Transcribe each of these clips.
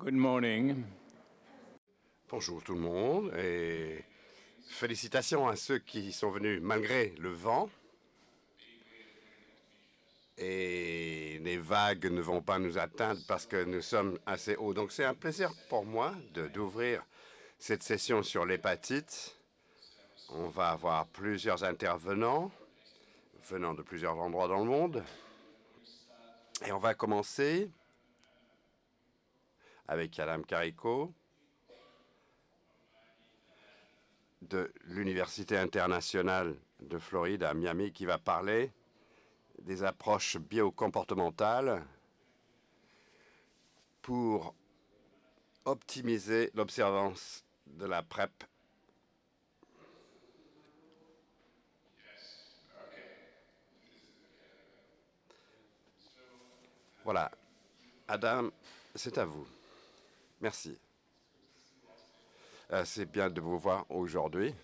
Good morning. Bonjour tout le monde et félicitations à ceux qui sont venus malgré le vent. Et les vagues ne vont pas nous atteindre parce que nous sommes assez hauts. Donc c'est un plaisir pour moi d'ouvrir cette session sur l'hépatite. On va avoir plusieurs intervenants venant de plusieurs endroits dans le monde. Et on va commencer avec Madame Carico de l'Université internationale de Floride à Miami qui va parler des approches biocomportementales pour optimiser l'observance de la PrEP. Voilà. Adam, c'est à vous. Merci. C'est bien de vous voir aujourd'hui.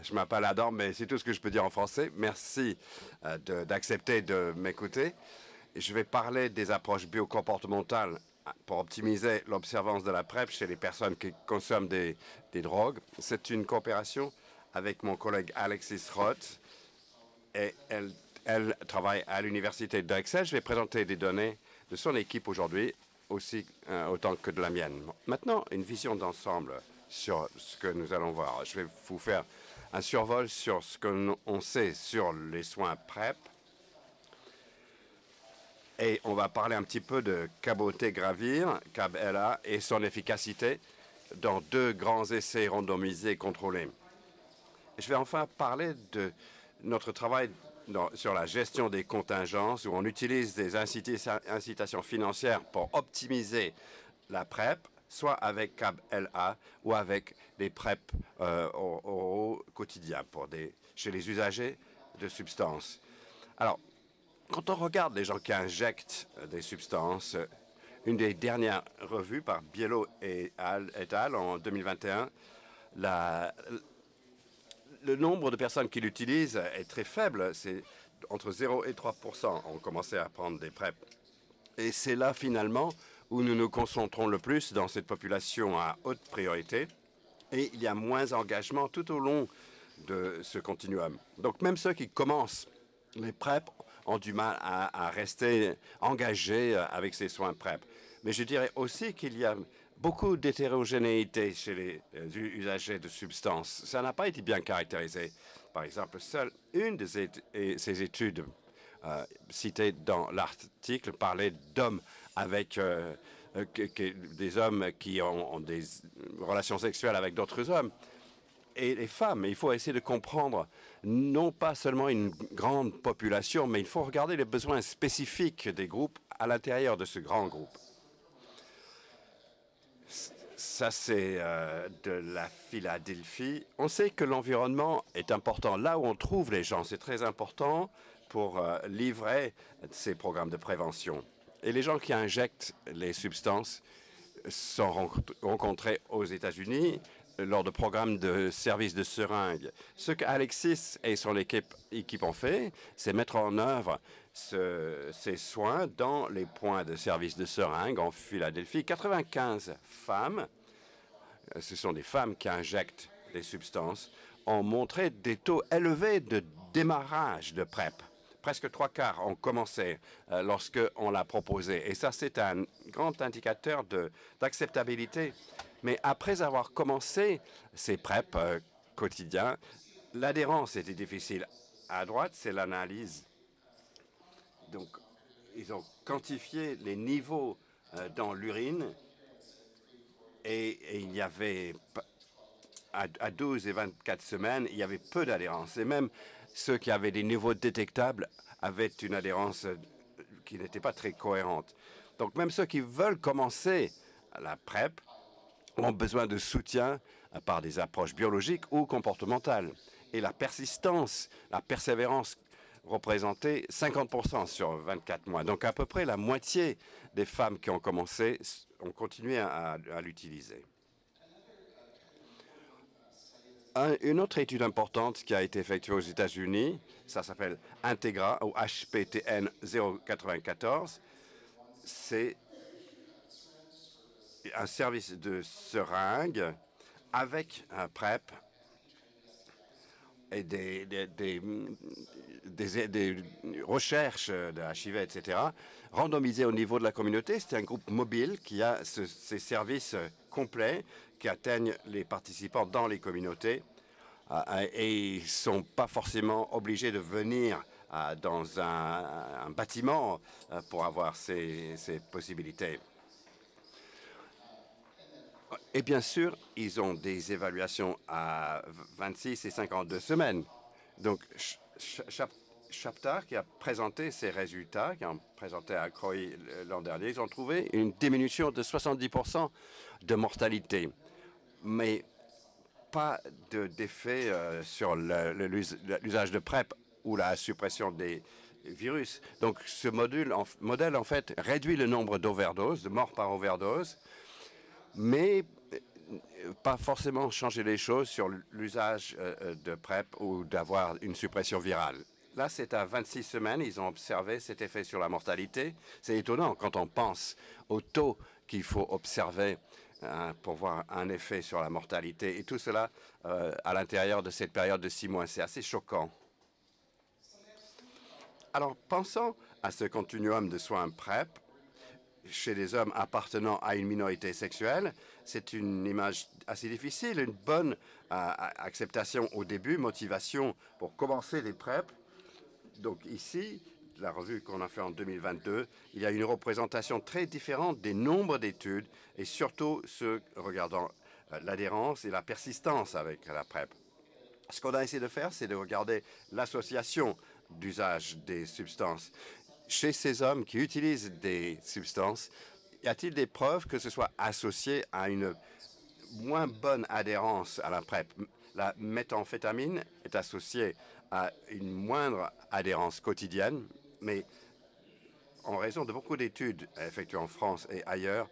Je m'appelle Adam, mais c'est tout ce que je peux dire en français. Merci d'accepter de m'écouter. Je vais parler des approches biocomportementales pour optimiser l'observance de la PrEP chez les personnes qui consomment des drogues. C'est une coopération avec mon collègue Alexis Roth et elle travaille à l'Université d'Excel. Je vais présenter des données de son équipe aujourd'hui, aussi autant que de la mienne. Maintenant, une vision d'ensemble sur ce que nous allons voir. Je vais vous faire un survol sur ce qu'on sait sur les soins PrEP. Et on va parler un petit peu de cabotegravir, CAB-LA, et son efficacité dans 2 grands essais randomisés contrôlés. Je vais enfin parler de notre travail sur la gestion des contingences, où on utilise des incitations financières pour optimiser la PrEP, soit avec CAB-LA ou avec des PrEP au quotidien chez les usagers de substances. Alors, quand on regarde les gens qui injectent des substances, une des dernières revues par Biello et al. En 2021, le nombre de personnes qui l'utilisent est très faible. C'est entre 0 et 3% ont commencé à prendre des PrEP. Et c'est là, finalement, où nous nous concentrons le plus dans cette population à haute priorité. Et il y a moins d'engagement tout au long de ce continuum. Donc, même ceux qui commencent les PrEP ont du mal à rester engagés avec ces soins PrEP. Mais je dirais aussi qu'il y a beaucoup d'hétérogénéité chez les usagers de substances. Ça n'a pas été bien caractérisé. Par exemple, seule une de ces études citées dans l'article parlait d'hommes avec des hommes qui ont des relations sexuelles avec d'autres hommes. Et les femmes, il faut essayer de comprendre non pas seulement une grande population, mais il faut regarder les besoins spécifiques des groupes à l'intérieur de ce grand groupe. Ça, c'est de la Philadelphie. On sait que l'environnement est important. Là où on trouve les gens, c'est très important pour livrer ces programmes de prévention. Et les gens qui injectent les substances sont rencontrés aux États-Unis lors de programmes de service de seringues. Ce qu'Alexis et son équipe ont fait, c'est mettre en œuvre ces soins dans les points de service de seringues en Philadelphie. 95 femmes, ce sont des femmes qui injectent des substances, ont montré des taux élevés de démarrage de PrEP. Presque 3/4 ont commencé lorsqu'on l'a proposé. Et ça, c'est un grand indicateur d'acceptabilité. Mais après avoir commencé ces PrEP quotidiens, l'adhérence était difficile. À droite, c'est l'analyse. Donc, ils ont quantifié les niveaux dans l'urine et il y avait, à 12 et 24 semaines, il y avait peu d'adhérence. Et même ceux qui avaient des niveaux détectables avaient une adhérence qui n'était pas très cohérente. Donc, même ceux qui veulent commencer la PrEP ont besoin de soutien par des approches biologiques ou comportementales. Et la persistance, la persévérance représentait 50% sur 24 mois. Donc à peu près la moitié des femmes qui ont commencé ont continué à l'utiliser. Une autre étude importante qui a été effectuée aux États-Unis, ça s'appelle Integra ou HPTN 094, c'est un service de seringue avec un PrEP et des recherches de HIV, etc., randomisées au niveau de la communauté. C'est un groupe mobile qui a ces services complets qui atteignent les participants dans les communautés et ils ne sont pas forcément obligés de venir dans un bâtiment pour avoir ces possibilités. Et bien sûr, ils ont des évaluations à 26 et 52 semaines. Donc, Chaptar, qui a présenté ces résultats, qui ont présenté à CROI l'an dernier, ils ont trouvé une diminution de 70% de mortalité, mais pas d'effet sur l'usage de PrEP ou la suppression des virus. Donc, ce modèle, en fait, réduit le nombre d'overdoses, de morts par overdose, mais pas forcément changer les choses sur l'usage de PrEP ou d'avoir une suppression virale. Là, c'est à 26 semaines, ils ont observé cet effet sur la mortalité. C'est étonnant quand on pense au taux qu'il faut observer pour voir un effet sur la mortalité. Et tout cela à l'intérieur de cette période de 6 mois. C'est assez choquant. Alors, pensons à ce continuum de soins PrEP chez les hommes appartenant à une minorité sexuelle. C'est une image assez difficile, une bonne acceptation au début, motivation pour commencer les PrEP. Donc ici, la revue qu'on a fait en 2022, il y a une représentation très différente des nombres d'études et surtout ceux regardant l'adhérence et la persistance avec la PrEP. Ce qu'on a essayé de faire, c'est de regarder l'association d'usage des substances. Chez ces hommes qui utilisent des substances, y a-t-il des preuves que ce soit associé à une moins bonne adhérence à la PrEP? La méthamphétamine est associée à une moindre adhérence quotidienne, mais en raison de beaucoup d'études effectuées en France et ailleurs,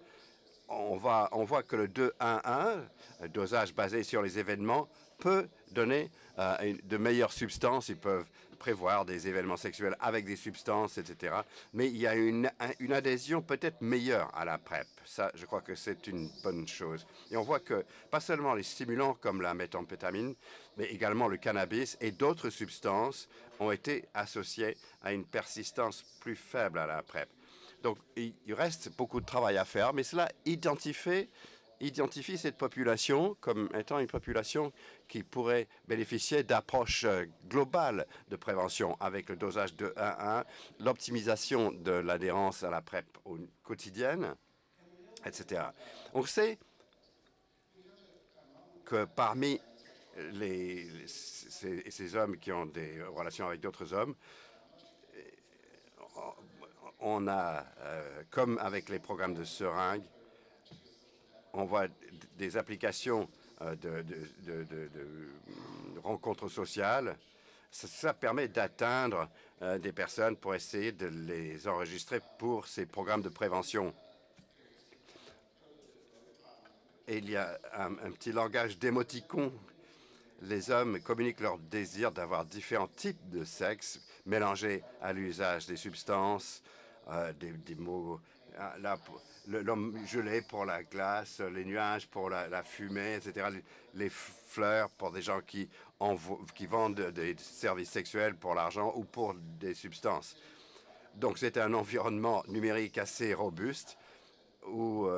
on voit que le 2-1-1, dosage basé sur les événements, peut donner de meilleures substances. Ils peuvent prévoir des événements sexuels avec des substances, etc. Mais il y a une adhésion peut-être meilleure à la PrEP. Ça, je crois que c'est une bonne chose. Et on voit que pas seulement les stimulants comme la méthamphétamine, mais également le cannabis et d'autres substances ont été associés à une persistance plus faible à la PrEP. Donc, il reste beaucoup de travail à faire, mais cela identifie cette population comme étant une population qui pourrait bénéficier d'approches globales de prévention avec le dosage de 1-1, l'optimisation de l'adhérence à la PrEP quotidienne, etc. On sait que parmi ces hommes qui ont des relations avec d'autres hommes, on a, comme avec les programmes de seringue, on voit des applications de rencontres sociales. Ça permet d'atteindre des personnes pour essayer de les enregistrer pour ces programmes de prévention. Et il y a un petit langage d'émoticons. Les hommes communiquent leur désir d'avoir différents types de sexe mélangés à l'usage des substances, des mots, l'homme gelé pour la glace, les nuages pour la fumée, etc. Les fleurs pour des gens qui vendent des services sexuels pour l'argent ou pour des substances. Donc c'est un environnement numérique assez robuste où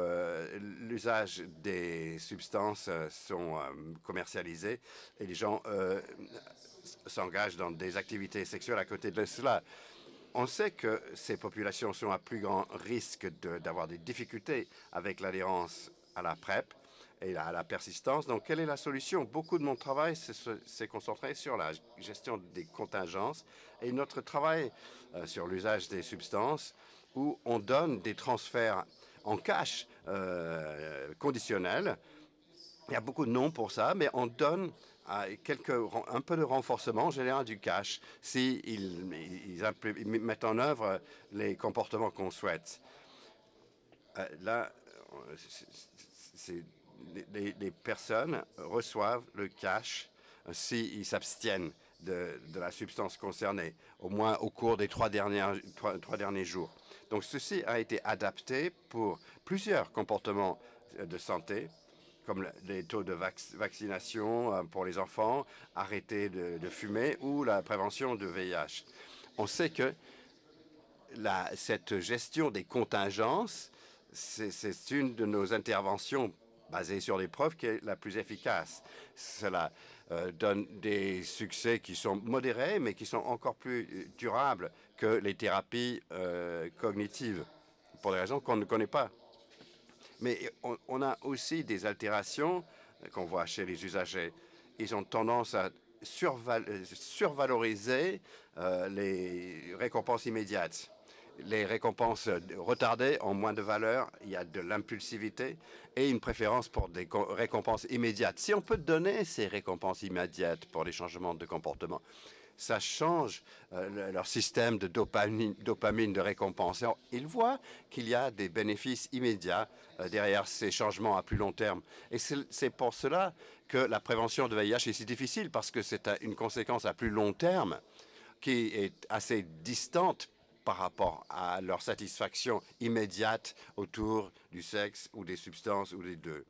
l'usage des substances sont commercialisées et les gens s'engagent dans des activités sexuelles à côté de cela. On sait que ces populations sont à plus grand risque d'avoir des difficultés avec l'adhérence à la PrEP et à la persistance. Donc, quelle est la solution? Beaucoup de mon travail s'est concentré sur la gestion des contingences et notre travail sur l'usage des substances où on donne des transferts en cash conditionnels. Il y a beaucoup de noms pour ça, mais on donne un peu de renforcement en général du cash s'ils mettent en œuvre les comportements qu'on souhaite. Là, les personnes reçoivent le cash s'ils s'abstiennent de la substance concernée, au moins au cours des trois derniers jours. Donc, ceci a été adapté pour plusieurs comportements de santé, comme les taux de vaccination pour les enfants, arrêter de fumer ou la prévention de VIH. On sait que cette gestion des contingences, c'est une de nos interventions basée sur les preuves qui est la plus efficace. Cela donne des succès qui sont modérés, mais qui sont encore plus durables que les thérapies cognitives, pour des raisons qu'on ne connaît pas. Mais on a aussi des altérations qu'on voit chez les usagers. Ils ont tendance à survaloriser les récompenses immédiates. Les récompenses retardées ont moins de valeur, il y a de l'impulsivité et une préférence pour des récompenses immédiates. Si on peut donner ces récompenses immédiates pour les changements de comportement, ça change leur système de dopamine de récompense. Ils voient qu'il y a des bénéfices immédiats derrière ces changements à plus long terme. Et c'est pour cela que la prévention de VIH est si difficile, parce que c'est une conséquence à plus long terme qui est assez distante par rapport à leur satisfaction immédiate autour du sexe ou des substances ou des deux.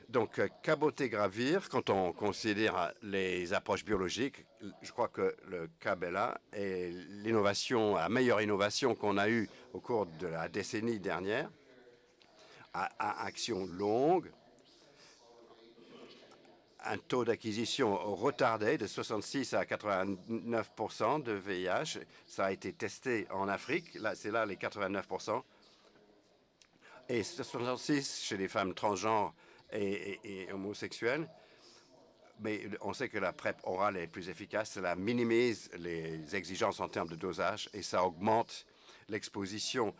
Donc, caboter-gravir, quand on considère les approches biologiques, je crois que le Cabela est l'innovation, la meilleure innovation qu'on a eue au cours de la décennie dernière, à action longue, un taux d'acquisition retardé de 66 à 89% de VIH. Ça a été testé en Afrique, là, c'est là les 89%. Et 66 chez les femmes transgenres et homosexuels. Mais on sait que la PrEP orale est plus efficace, cela minimise les exigences en termes de dosage et ça augmente l'exposition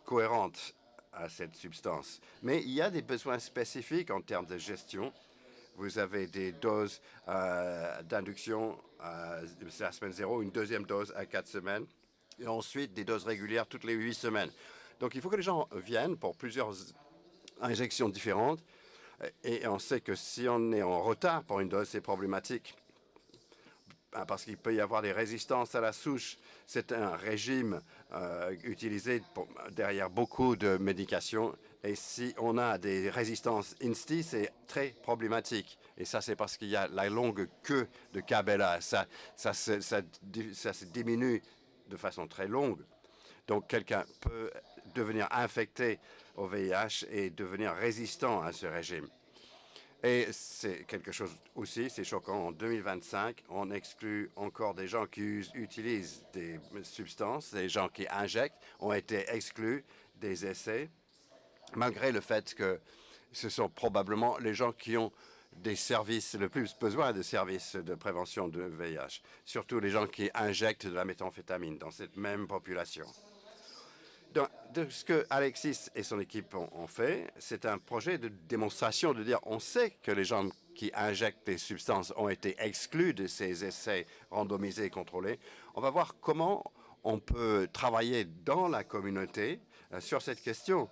cohérente à cette substance. Mais il y a des besoins spécifiques en termes de gestion. Vous avez des doses d'induction à la semaine 0, une deuxième dose à 4 semaines, et ensuite des doses régulières toutes les 8 semaines. Donc il faut que les gens viennent pour plusieurs injections différentes. Et on sait que si on est en retard pour une dose, c'est problématique, parce qu'il peut y avoir des résistances à la souche. C'est un régime utilisé derrière beaucoup de médications. Et si on a des résistances INSTI, c'est très problématique. Et ça, c'est parce qu'il y a la longue queue de Cabela. Ça se diminue de façon très longue. Donc, quelqu'un peut devenir infecté au VIH et devenir résistant à ce régime. Et c'est quelque chose aussi, c'est choquant, en 2025, on exclut encore des gens qui utilisent des substances, des gens qui injectent ont été exclus des essais, malgré le fait que ce sont probablement les gens qui ont des services, le plus besoin de services de prévention de VIH, surtout les gens qui injectent de la méthamphétamine dans cette même population. Donc, de ce que Alexis et son équipe ont fait, c'est un projet de démonstration, de dire on sait que les gens qui injectent des substances ont été exclus de ces essais randomisés et contrôlés. On va voir comment on peut travailler dans la communauté sur cette question.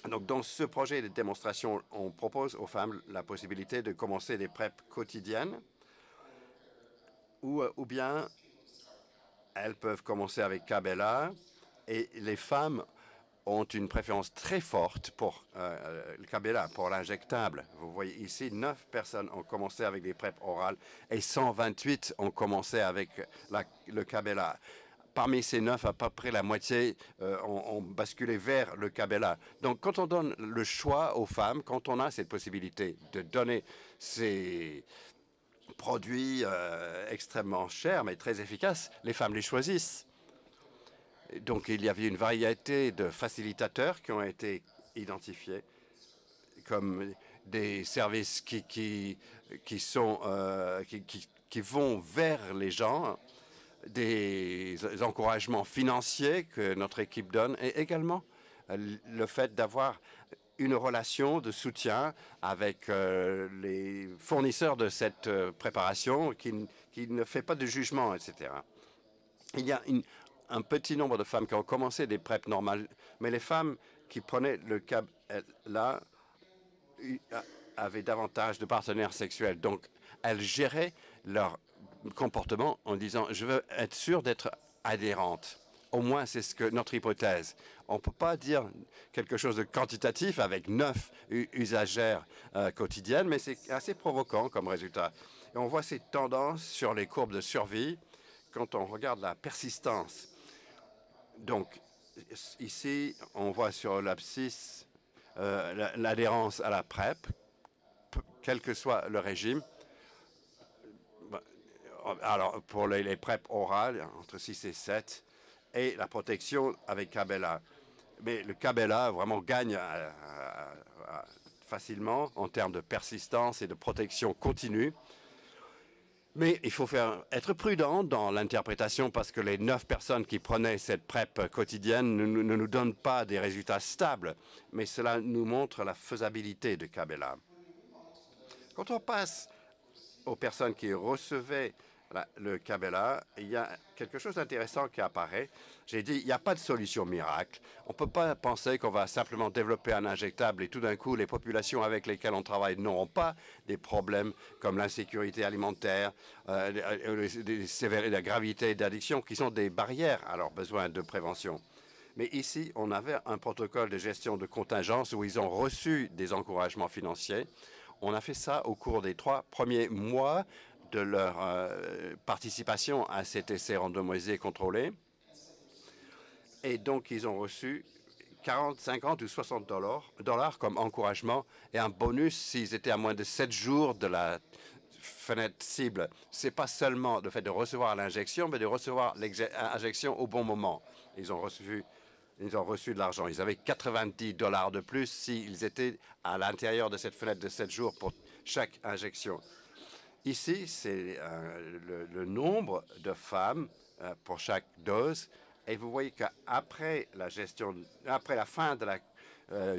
Donc, dans ce projet de démonstration, on propose aux femmes la possibilité de commencer des PrEP quotidiennes ou bien elles peuvent commencer avec Cabela. Et les femmes ont une préférence très forte pour le Cabela, pour l'injectable. Vous voyez ici, 9 personnes ont commencé avec des PrEP orales et 128 ont commencé avec le Cabela. Parmi ces 9, à peu près la moitié ont basculé vers le Cabela. Donc, quand on donne le choix aux femmes, quand on a cette possibilité de donner ces produits extrêmement chers mais très efficaces, les femmes les choisissent. Donc, il y avait une variété de facilitateurs qui ont été identifiés comme des services qui vont vers les gens, des encouragements financiers que notre équipe donne, et également le fait d'avoir une relation de soutien avec les fournisseurs de cette préparation qui ne fait pas de jugement, etc. Il y a un petit nombre de femmes qui ont commencé des PrEP normales, mais les femmes qui prenaient le Cabela avaient davantage de partenaires sexuels. Donc, elles géraient leur comportement en disant « je veux être sûre d'être adhérente Au moins, c'est ce que notre hypothèse. On ne peut pas dire quelque chose de quantitatif avec 9 usagères quotidiennes, mais c'est assez provoquant comme résultat. Et on voit ces tendances sur les courbes de survie quand on regarde la persistance. Donc, ici, on voit sur l'abscisse l'adhérence à la PrEP, quel que soit le régime. Alors, pour les PrEP orales, entre 6 et 7, et la protection avec Cabela. Mais le Cabela vraiment gagne facilement en termes de persistance et de protection continue. Mais il faut être prudent dans l'interprétation parce que les 9 personnes qui prenaient cette PrEP quotidienne ne nous donnent pas des résultats stables. Mais cela nous montre la faisabilité de Cabela. Quand on passe aux personnes qui recevaient le Cabela, il y a quelque chose d'intéressant qui apparaît. J'ai dit, il n'y a pas de solution miracle. On ne peut pas penser qu'on va simplement développer un injectable et tout d'un coup, les populations avec lesquelles on travaille n'auront pas des problèmes comme l'insécurité alimentaire, la gravité d'addiction, qui sont des barrières à leurs besoins de prévention. Mais ici, on avait un protocole de gestion de contingence où ils ont reçu des encouragements financiers. On a fait ça au cours des 3 premiers mois de leur participation à cet essai randomisé contrôlé. Et donc, ils ont reçu 40, 50 ou 60 dollars comme encouragement et un bonus s'ils étaient à moins de 7 jours de la fenêtre cible. Ce n'est pas seulement le fait de recevoir l'injection, mais de recevoir l'injection au bon moment. Ils ont reçu de l'argent. Ils avaient 90 dollars de plus s'ils étaient à l'intérieur de cette fenêtre de 7 jours pour chaque injection. Ici, c'est le nombre de femmes pour chaque dose. Et vous voyez qu'après la fin de la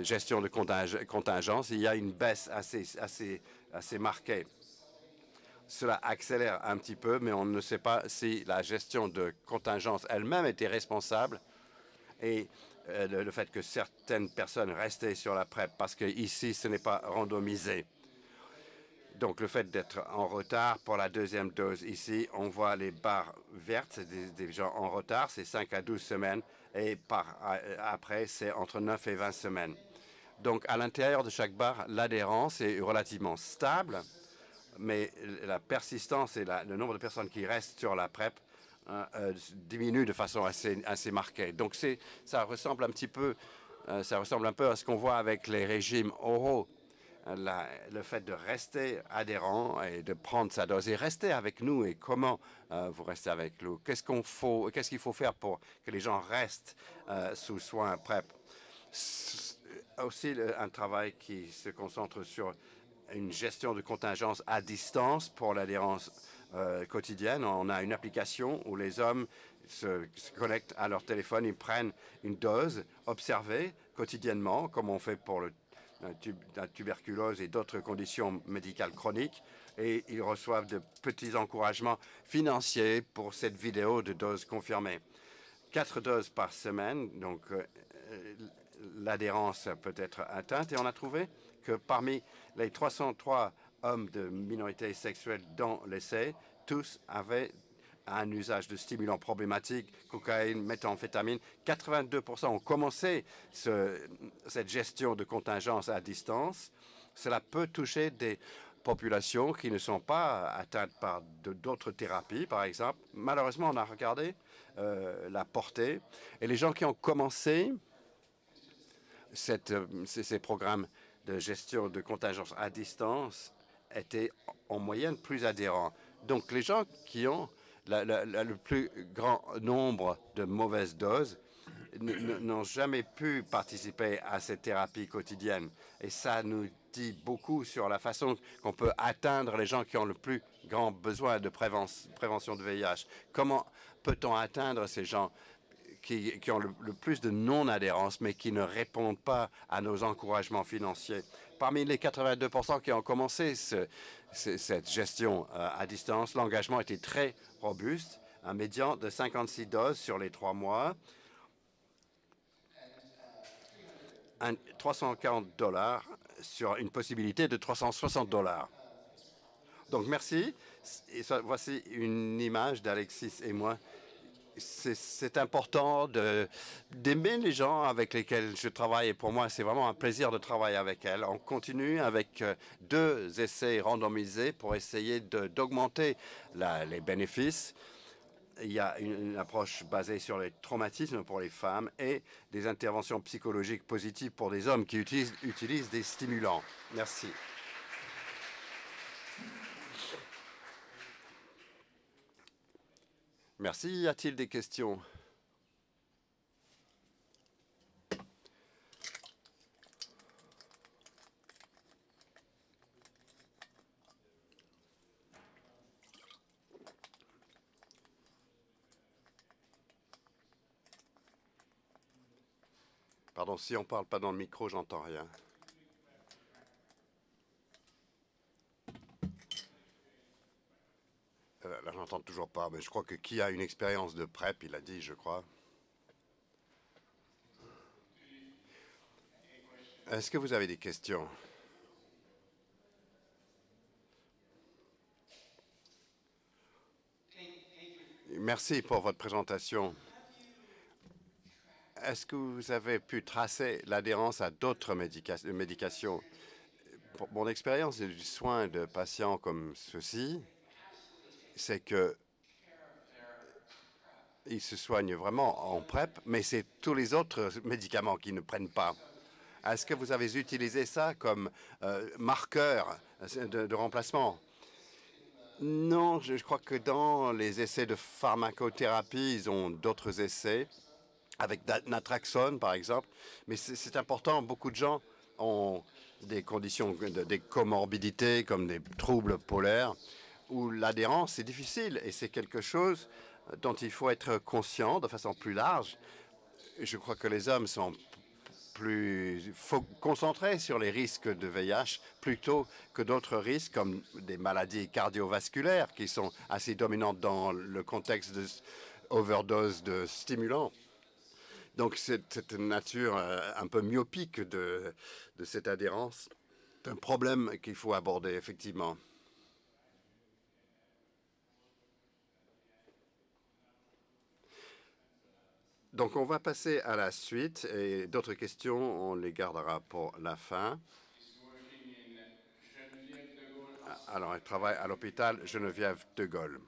gestion de contingence, il y a une baisse assez marquée. Cela accélère un petit peu, mais on ne sait pas si la gestion de contingence elle-même était responsable. Et le fait que certaines personnes restaient sur la PrEP, parce qu'ici, ce n'est pas randomisé. Donc, le fait d'être en retard pour la deuxième dose, ici, on voit les barres vertes, c'est des gens en retard, c'est 5 à 12 semaines, et après, c'est entre 9 et 20 semaines. Donc, à l'intérieur de chaque barre, l'adhérence est relativement stable, mais la persistance et le nombre de personnes qui restent sur la PrEP diminue de façon assez marquée. Donc, ça ressemble un peu à ce qu'on voit avec les régimes oraux. Le fait de rester adhérent et de prendre sa dose et rester avec nous et comment vous restez avec nous. Qu'est-ce qu'il faut faire pour que les gens restent sous soins PrEP? Aussi un travail qui se concentre sur une gestion de contingence à distance pour l'adhérence quotidienne. On a une application où les hommes se connectent à leur téléphone, ils prennent une dose observée quotidiennement, comme on fait pour la tuberculose et d'autres conditions médicales chroniques, et ils reçoivent de petits encouragements financiers pour cette vidéo de doses confirmées. 4 doses par semaine, donc l'adhérence peut être atteinte, et on a trouvé que parmi les 303 hommes de minorité sexuelle dans l'essai, tous avaient un usage de stimulants problématiques, cocaïne, méthamphétamine. 82% ont commencé cette gestion de contingence à distance. Cela peut toucher des populations qui ne sont pas atteintes par d'autres thérapies, par exemple. Malheureusement, on a regardé la portée. Et les gens qui ont commencé ces programmes de gestion de contingence à distance étaient en moyenne plus adhérents. Donc, les gens qui ont le plus grand nombre de mauvaises doses n'ont jamais pu participer à cette thérapie quotidienne. Et ça nous dit beaucoup sur la façon qu'on peut atteindre les gens qui ont le plus grand besoin de prévention de VIH. Comment peut-on atteindre ces gens qui ont le plus de non-adhérence, mais qui ne répondent pas à nos encouragements financiers? Parmi les 82% qui ont commencé cette gestion à distance, l'engagement était très robuste, un médian de 56 doses sur les 3 mois, 340 dollars sur une possibilité de 360 dollars. Donc, merci. Et voici une image d'Alexis et moi c'est important d'aimer les gens avec lesquels je travaille. Et pour moi, c'est vraiment un plaisir de travailler avec elles. On continue avec 2 essais randomisés pour essayer d'augmenter les bénéfices. Il y a une approche basée sur les traumatismes pour les femmes et des interventions psychologiques positives pour des hommes qui utilisent des stimulants. Merci. Merci. Y a-t-il des questions? Pardon, si on ne parle pas dans le micro, j'entends rien. Là, j'entends toujours pas, mais je crois que qui a une expérience de PrEP, il a dit, je crois. Est-ce que vous avez des questions? Merci pour votre présentation. Est-ce que vous avez pu tracer l'adhérence à d'autres médications? Pour mon expérience du soin de patients comme ceux-ci, c'est que ils se soignent vraiment en PrEP, mais c'est tous les autres médicaments qui ne prennent pas. Est-ce que vous avez utilisé ça comme marqueur de remplacement? Non, je crois que dans les essais de pharmacothérapie, ils ont d'autres essais, avec Natraxone par exemple, mais c'est important, beaucoup de gens ont des conditions, des comorbidités comme des troubles polaires, où l'adhérence est difficile et c'est quelque chose dont il faut être conscient de façon plus large. Je crois que les hommes sont plus concentrés sur les risques de VIH plutôt que d'autres risques comme des maladies cardiovasculaires qui sont assez dominantes dans le contexte de overdose de stimulants. Donc c'est une nature un peu myopique de cette adhérence. C'est un problème qu'il faut aborder effectivement. Donc on va passer à la suite et d'autres questions, on les gardera pour la fin. Alors, elle travaille à l'hôpital Geneviève de Gaulle.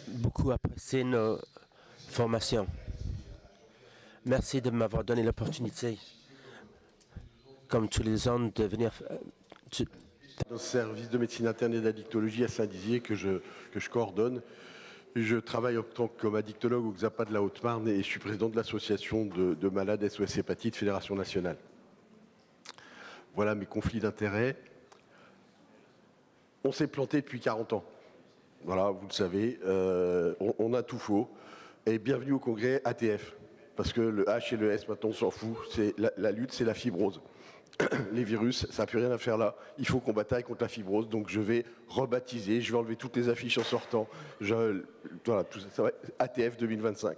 Beaucoup apprécié nos formations. Merci de m'avoir donné l'opportunité, comme tous les ans, de venir. Dans le service de médecine interne et d'addictologie à Saint-Dizier que je coordonne. Je travaille en tant comme addictologue au XAPA de la Haute-Marne et je suis président de l'association de malades SOS Hépatite Fédération Nationale. Voilà mes conflits d'intérêts. On s'est planté depuis 40 ans. Voilà, vous le savez, on a tout faux. Et bienvenue au congrès ATF. Parce que le H et le S, maintenant, on s'en fout. La lutte, c'est la fibrose. Les virus, ça n'a plus rien à faire là. Il faut qu'on bataille contre la fibrose. Donc je vais rebaptiser, je vais enlever toutes les affiches en sortant. Voilà, tout ça, ATF 2025.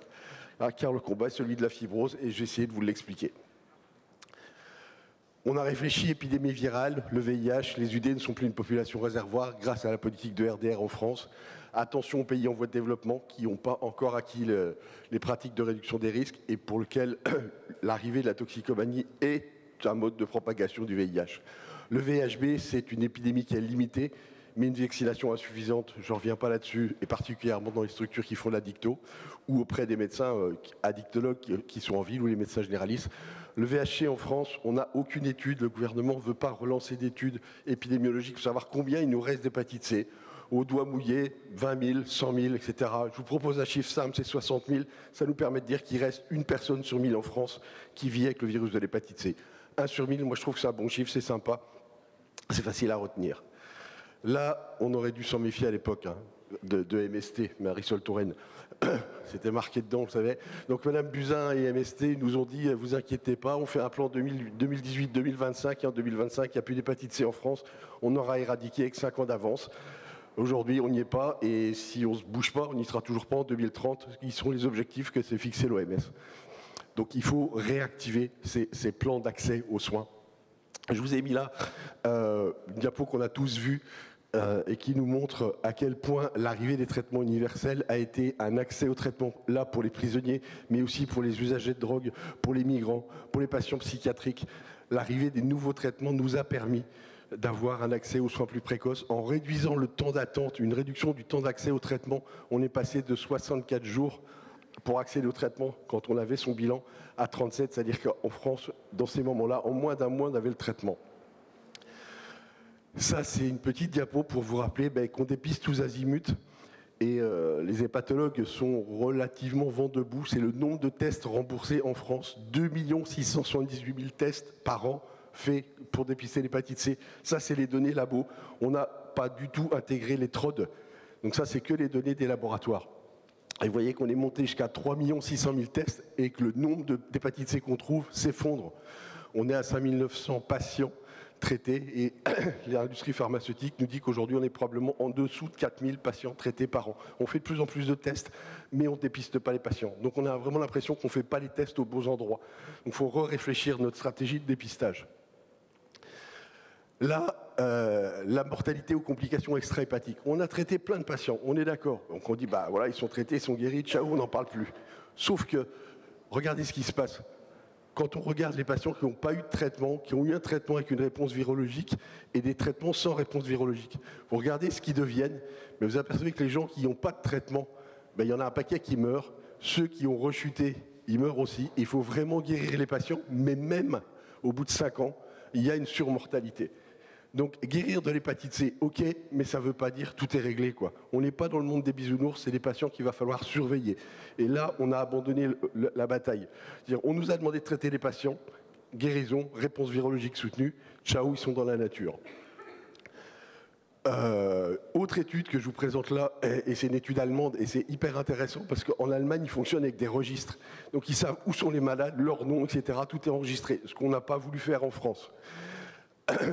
Car le combat est celui de la fibrose et je vais essayer de vous l'expliquer. On a réfléchi épidémie virale, le VIH, les UD ne sont plus une population réservoir grâce à la politique de RDR en France. Attention aux pays en voie de développement qui n'ont pas encore acquis les pratiques de réduction des risques et pour lesquels l'arrivée de la toxicomanie est un mode de propagation du VIH. Le VHB, c'est une épidémie qui est limitée, mais une vaccination insuffisante, je ne reviens pas là-dessus, et particulièrement dans les structures qui font l'addicto, ou auprès des médecins addictologues qui sont en ville ou les médecins généralistes. Le VHC en France, on n'a aucune étude, le gouvernement ne veut pas relancer d'études épidémiologiques pour savoir combien il nous reste d'hépatite C. Au doigt mouillé, 20 000, 100 000, etc. Je vous propose un chiffre simple, c'est 60 000. Ça nous permet de dire qu'il reste une personne sur 1000 en France qui vit avec le virus de l'hépatite C. 1 sur 1000, moi je trouve que c'est un bon chiffre, c'est sympa, c'est facile à retenir. Là, on aurait dû s'en méfier à l'époque de MST, Marisol Touraine. C'était marqué dedans, vous savez. Donc Madame Buzyn et MST nous ont dit, vous inquiétez pas, on fait un plan 2018-2025, et en 2025, il n'y a plus d'hépatite C en France, on aura éradiqué avec 5 ans d'avance. Aujourd'hui, on n'y est pas, et si on ne se bouge pas, on n'y sera toujours pas en 2030, qui seront les objectifs que s'est fixé l'OMS. Donc il faut réactiver ces plans d'accès aux soins. Je vous ai mis là une diapo qu'on a tous vue et qui nous montre à quel point l'arrivée des traitements universels a été un accès au traitement, là pour les prisonniers, mais aussi pour les usagers de drogue, pour les migrants, pour les patients psychiatriques. L'arrivée des nouveaux traitements nous a permis d'avoir un accès aux soins plus précoces en réduisant le temps d'attente, une réduction du temps d'accès au traitement. On est passé de 64 jours pour accéder au traitement quand on avait son bilan à 37, c'est-à-dire qu'en France, dans ces moments-là, en moins d'un mois, on avait le traitement. Ça, c'est une petite diapo pour vous rappeler qu'on dépiste tous azimuts et les hépatologues sont relativement vent debout. C'est le nombre de tests remboursés en France, 2 678 000 tests par an faits pour dépister l'hépatite C. Ça, c'est les données labo. On n'a pas du tout intégré les TROD. Donc ça, c'est que les données des laboratoires. Et vous voyez qu'on est monté jusqu'à 3 600 000 tests et que le nombre d'hépatite C qu'on trouve s'effondre. On est à 5 900 patients traités et l'industrie pharmaceutique nous dit qu'aujourd'hui on est probablement en dessous de 4 000 patients traités par an. On fait de plus en plus de tests, mais on ne dépiste pas les patients. Donc on a vraiment l'impression qu'on ne fait pas les tests aux bons endroits. Donc il faut réfléchir notre stratégie de dépistage. Là, la mortalité aux complications extra-hépatiques. On a traité plein de patients, on est d'accord. Donc on dit, bah voilà, ils sont traités, ils sont guéris, ciao, on n'en parle plus. Sauf que, regardez ce qui se passe. Quand on regarde les patients qui n'ont pas eu de traitement, qui ont eu un traitement avec une réponse virologique et des traitements sans réponse virologique, vous regardez ce qu'ils deviennent, mais vous apercevez que les gens qui n'ont pas de traitement, il y en a un paquet qui meurent. Ceux qui ont rechuté, ils meurent aussi. Il faut vraiment guérir les patients, mais même au bout de 5 ans, il y a une surmortalité. Donc guérir de l'hépatite C, ok, mais ça ne veut pas dire tout est réglé, quoi. On n'est pas dans le monde des bisounours, c'est des patients qu'il va falloir surveiller. Et là, on a abandonné la bataille. C'est-à-dire, on nous a demandé de traiter les patients, guérison, réponse virologique soutenue, ciao, ils sont dans la nature. Autre étude que je vous présente là, et c'est une étude allemande, et c'est hyper intéressant parce qu'en Allemagne, ils fonctionnent avec des registres. Donc ils savent où sont les malades, leur nom, etc. Tout est enregistré, ce qu'on n'a pas voulu faire en France.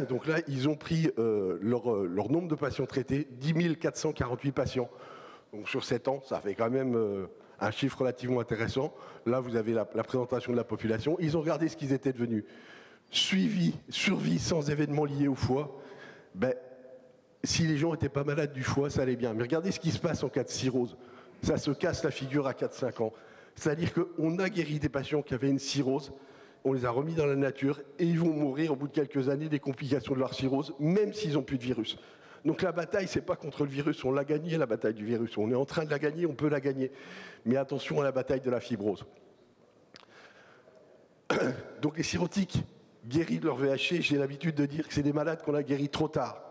Donc là, ils ont pris leur nombre de patients traités, 10 448 patients. Donc sur 7 ans, ça fait quand même un chiffre relativement intéressant. Là, vous avez la présentation de la population. Ils ont regardé ce qu'ils étaient devenus. Suivi, survie sans événements liés au foie. Si les gens n'étaient pas malades du foie, ça allait bien. Mais regardez ce qui se passe en cas de cirrhose. Ça se casse la figure à 4-5 ans. C'est-à-dire qu'on a guéri des patients qui avaient une cirrhose, on les a remis dans la nature et ils vont mourir au bout de quelques années des complications de leur cirrhose, même s'ils n'ont plus de virus. Donc la bataille, ce n'est pas contre le virus, on l'a gagnée la bataille du virus. On est en train de la gagner, on peut la gagner. Mais attention à la bataille de la fibrose. Donc les cirrhotiques guéris de leur VHC, j'ai l'habitude de dire que c'est des malades qu'on a guéris trop tard.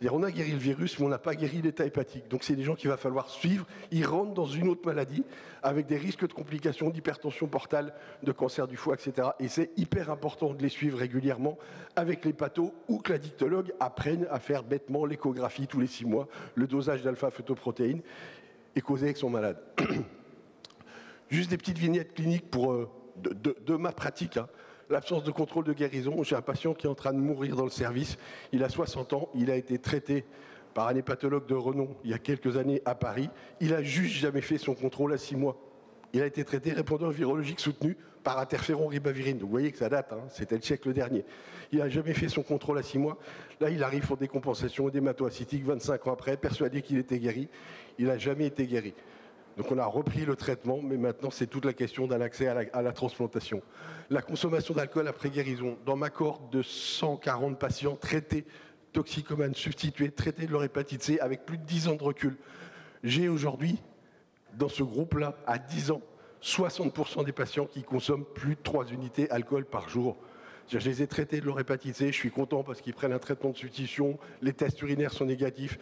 C'est-à-dire, on a guéri le virus, mais on n'a pas guéri l'état hépatique. Donc c'est des gens qu'il va falloir suivre. Ils rentrent dans une autre maladie avec des risques de complications, d'hypertension portale, de cancer du foie, etc. Et c'est hyper important de les suivre régulièrement avec les pathos ou que l'addictologue apprenne à faire bêtement l'échographie tous les 6 mois, le dosage d'alpha-fetoprotéines et causer avec son malade. Juste des petites vignettes cliniques de ma pratique. Hein. L'absence de contrôle de guérison. J'ai un patient qui est en train de mourir dans le service. Il a 60 ans. Il a été traité par un hépatologue de renom il y a quelques années à Paris. Il a juste jamais fait son contrôle à 6 mois. Il a été traité répondeur virologique soutenu par interféron ribavirine. Donc vous voyez que ça date, hein, c'était le siècle dernier. Il n'a jamais fait son contrôle à 6 mois. Là, il arrive pour des compensations hématoacytiques 25 ans après, persuadé qu'il était guéri. Il n'a jamais été guéri. Donc on a repris le traitement, mais maintenant c'est toute la question d'un accès à la transplantation. La consommation d'alcool après guérison. Dans ma cohorte de 140 patients traités, toxicomanes substitués, traités de leur hépatite C avec plus de 10 ans de recul, j'ai aujourd'hui, dans ce groupe-là, à 10 ans, 60% des patients qui consomment plus de 3 unités alcool par jour. Je les ai traités de leur hépatite C, je suis content parce qu'ils prennent un traitement de substitution, les tests urinaires sont négatifs.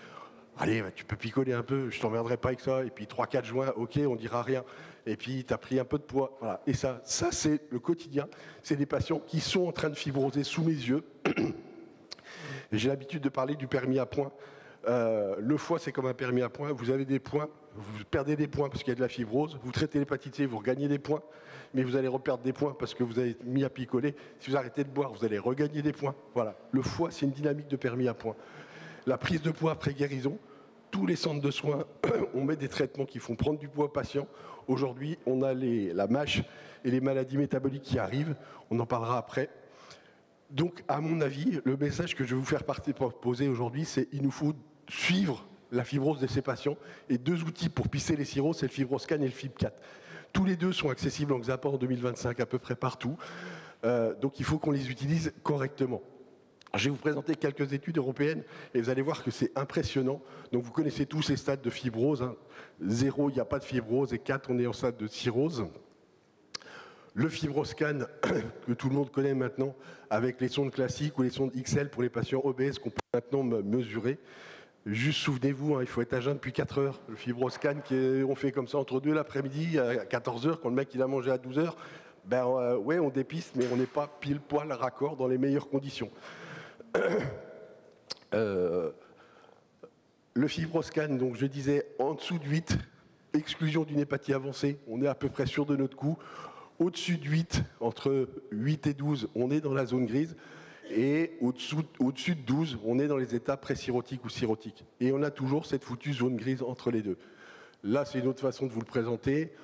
Allez, tu peux picoler un peu, je t'emmerderai pas avec ça. Et puis 3-4 juin, ok, on dira rien. Et puis tu as pris un peu de poids. Voilà. Et ça c'est le quotidien. C'est des patients qui sont en train de fibroser sous mes yeux. J'ai l'habitude de parler du permis à points. Le foie, c'est comme un permis à points. Vous avez des points, vous perdez des points parce qu'il y a de la fibrose. Vous traitez l'hépatite C, vous regagnez des points. Mais vous allez reperdre des points parce que vous avez mis à picoler. Si vous arrêtez de boire, vous allez regagner des points. Voilà. Le foie, c'est une dynamique de permis à points. La prise de poids après guérison, tous les centres de soins, on met des traitements qui font prendre du poids aux patients. Aujourd'hui, on a la MASH et les maladies métaboliques qui arrivent. On en parlera après. Donc, à mon avis, le message que je vais vous faire poser aujourd'hui, c'est qu'il nous faut suivre la fibrose de ces patients. Et 2 outils pour pisser les cirrhoses, c'est le FibroScan et le FibCat. Tous les 2 sont accessibles en Xapa en 2025 à peu près partout. Donc, il faut qu'on les utilise correctement. Je vais vous présenter quelques études européennes et vous allez voir que c'est impressionnant. Donc, vous connaissez tous ces stades de fibrose. 0, il n'y a pas de fibrose, et 4, on est en stade de cirrhose. Le FibroScan, que tout le monde connaît maintenant, avec les sondes classiques ou les sondes XL pour les patients obèses qu'on peut maintenant mesurer. Juste souvenez-vous, il faut être à jeun depuis 4 heures. Le FibroScan, on fait comme ça entre 2 l'après-midi, à 14 heures, quand le mec il a mangé à 12 heures, ouais, on dépiste, mais on n'est pas pile poil raccord dans les meilleures conditions. Le FibroScan, donc je disais, en dessous de 8, exclusion d'une hépatie avancée, on est à peu près sûr de notre coup. Au-dessus de 8, entre 8 et 12, on est dans la zone grise. Et au-dessus de 12, on est dans les états pré-cirrhotiques ou cirrhotiques. Et on a toujours cette foutue zone grise entre les deux. Là, c'est une autre façon de vous le présenter.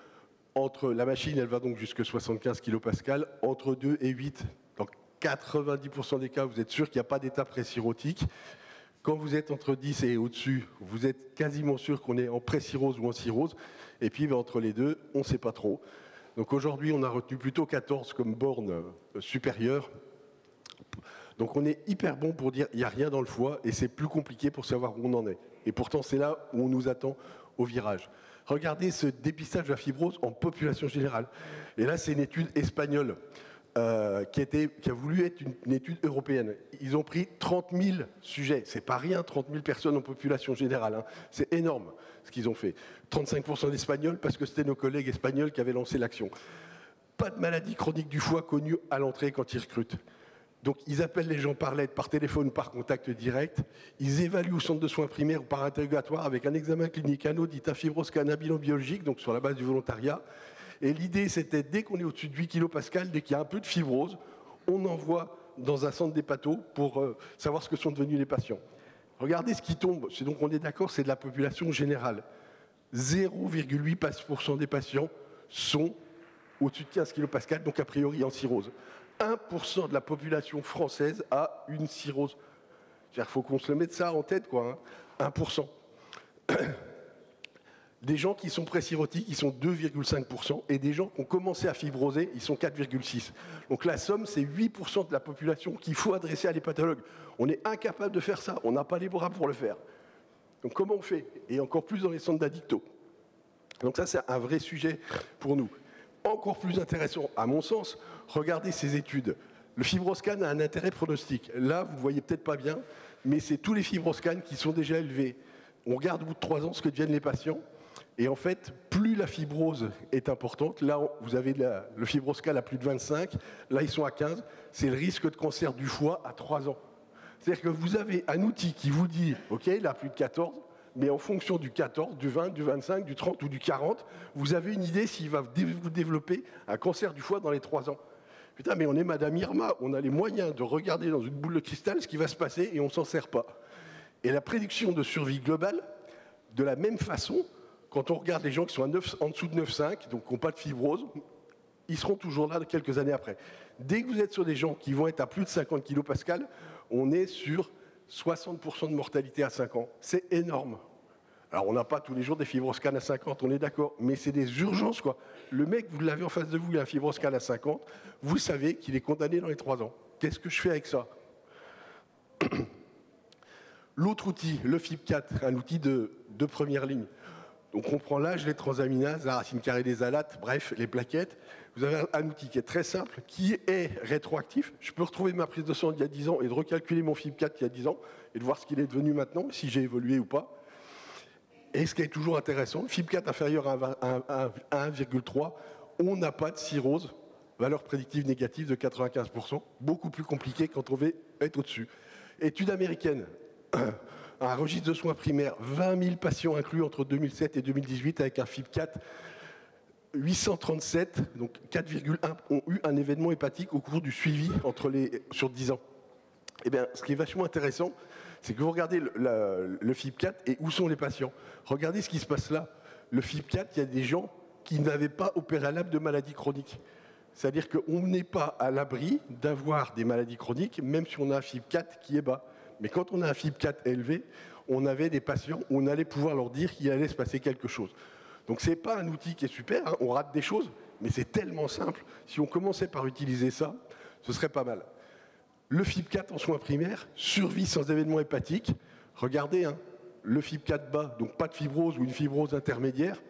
La machine, elle va donc jusqu'à 75 kPa. Entre 2 et 8, dans 90% des cas, vous êtes sûr qu'il n'y a pas d'état pré-cirrhotique. Quand vous êtes entre 10 et au-dessus, vous êtes quasiment sûr qu'on est en pré-cirrhose ou en cirrhose. Et puis, entre les deux, on ne sait pas trop. Donc aujourd'hui, on a retenu plutôt 14 comme borne supérieure. Donc on est hyper bon pour dire qu'il n'y a rien dans le foie et c'est plus compliqué pour savoir où on en est. Et pourtant, c'est là où on nous attend au virage. Regardez ce dépistage de la fibrose en population générale. Et là, c'est une étude espagnole qui a voulu être une étude européenne. Ils ont pris 30 000 sujets. C'est pas rien, 30 000 personnes en population générale. C'est énorme ce qu'ils ont fait. 35% d'Espagnols parce que c'était nos collègues espagnols qui avaient lancé l'action. Pas de maladie chronique du foie connue à l'entrée quand ils recrutent. Donc ils appellent les gens par lettre, par téléphone ou par contact direct. Ils évaluent au centre de soins primaires ou par interrogatoire avec un examen clinique, un audit, un FibroScan, un bilan biologique, donc sur la base du volontariat. Et l'idée, c'était, dès qu'on est au-dessus de 8 kPa, dès qu'il y a un peu de fibrose, on envoie dans un centre d'hépato pour savoir ce que sont devenus les patients. Regardez ce qui tombe, donc on est d'accord, c'est de la population générale. 0,8% des patients sont au-dessus de 15 kPa, donc a priori en cirrhose. 1% de la population française a une cirrhose. Il faut qu'on se le mette ça en tête, quoi. 1%. Des gens qui sont pré-cirrhotiques, ils sont 2,5%, et des gens qui ont commencé à fibroser, ils sont 4,6%. Donc la somme, c'est 8% de la population qu'il faut adresser à l'hépatologue. On est incapable de faire ça, on n'a pas les bras pour le faire. Donc comment on fait? Et encore plus dans les centres d'addictos. Donc ça, c'est un vrai sujet pour nous. Encore plus intéressant, à mon sens, regardez ces études. Le FibroScan a un intérêt pronostic. Là, vous ne voyez peut-être pas bien, mais c'est tous les FibroScans qui sont déjà élevés. On regarde au bout de 3 ans ce que deviennent les patients. Et en fait, plus la fibrose est importante, là vous avez le FibroScan à plus de 25, là ils sont à 15, c'est le risque de cancer du foie à 3 ans. C'est-à-dire que vous avez un outil qui vous dit, ok, il a plus de 14, mais en fonction du 14, du 20, du 25, du 30 ou du 40, vous avez une idée s'il va vous développer un cancer du foie dans les 3 ans. Putain, mais on est Madame Irma, on a les moyens de regarder dans une boule de cristal ce qui va se passer et on ne s'en sert pas. Et la prédiction de survie globale, de la même façon, quand on regarde les gens qui sont en dessous de 9,5, donc qui n'ont pas de fibrose, ils seront toujours là quelques années après. Dès que vous êtes sur des gens qui vont être à plus de 50 kPa, on est sur 60% de mortalité à 5 ans. C'est énorme. Alors, on n'a pas tous les jours des FibroScan à 50, on est d'accord, mais c'est des urgences, quoi. Le mec, vous l'avez en face de vous, il a un FibroScan à 50, vous savez qu'il est condamné dans les 3 ans. Qu'est-ce que je fais avec ça? L'autre outil, le FibCat, un outil de première ligne. Donc on prend l'âge, les transaminases, la racine carrée des alates, bref, les plaquettes. Vous avez un outil qui est très simple, qui est rétroactif. Je peux retrouver ma prise de sang d'il y a 10 ans et de recalculer mon FibCat d'il y a 10 ans et de voir ce qu'il est devenu maintenant, si j'ai évolué ou pas. Et ce qui est toujours intéressant, FibCat inférieur à 1,3, on n'a pas de cirrhose, valeur prédictive négative de 95%, beaucoup plus compliqué quand on veut être au-dessus. Étude américaine. Un registre de soins primaires, 20 000 patients inclus entre 2007 et 2018 avec un FibCat. 837, donc 4,1, ont eu un événement hépatique au cours du suivi sur 10 ans. Eh bien, ce qui est vachement intéressant, c'est que vous regardez le FibCat et où sont les patients. Regardez ce qui se passe là. Le FibCat, il y a des gens qui n'avaient pas au préalable de maladie chronique. C'est-à-dire qu'on n'est pas à l'abri d'avoir des maladies chroniques, même si on a un FIB4 qui est bas. Mais quand on a un FIB4 élevé, on avait des patients où on allait pouvoir leur dire qu'il allait se passer quelque chose. Donc ce n'est pas un outil qui est super, hein, on rate des choses, mais c'est tellement simple. Si on commençait par utiliser ça, ce serait pas mal. Le FIB4 en soins primaires, survie sans événement hépatique. Regardez, hein, le FIB4 bas, donc pas de fibrose ou une fibrose intermédiaire,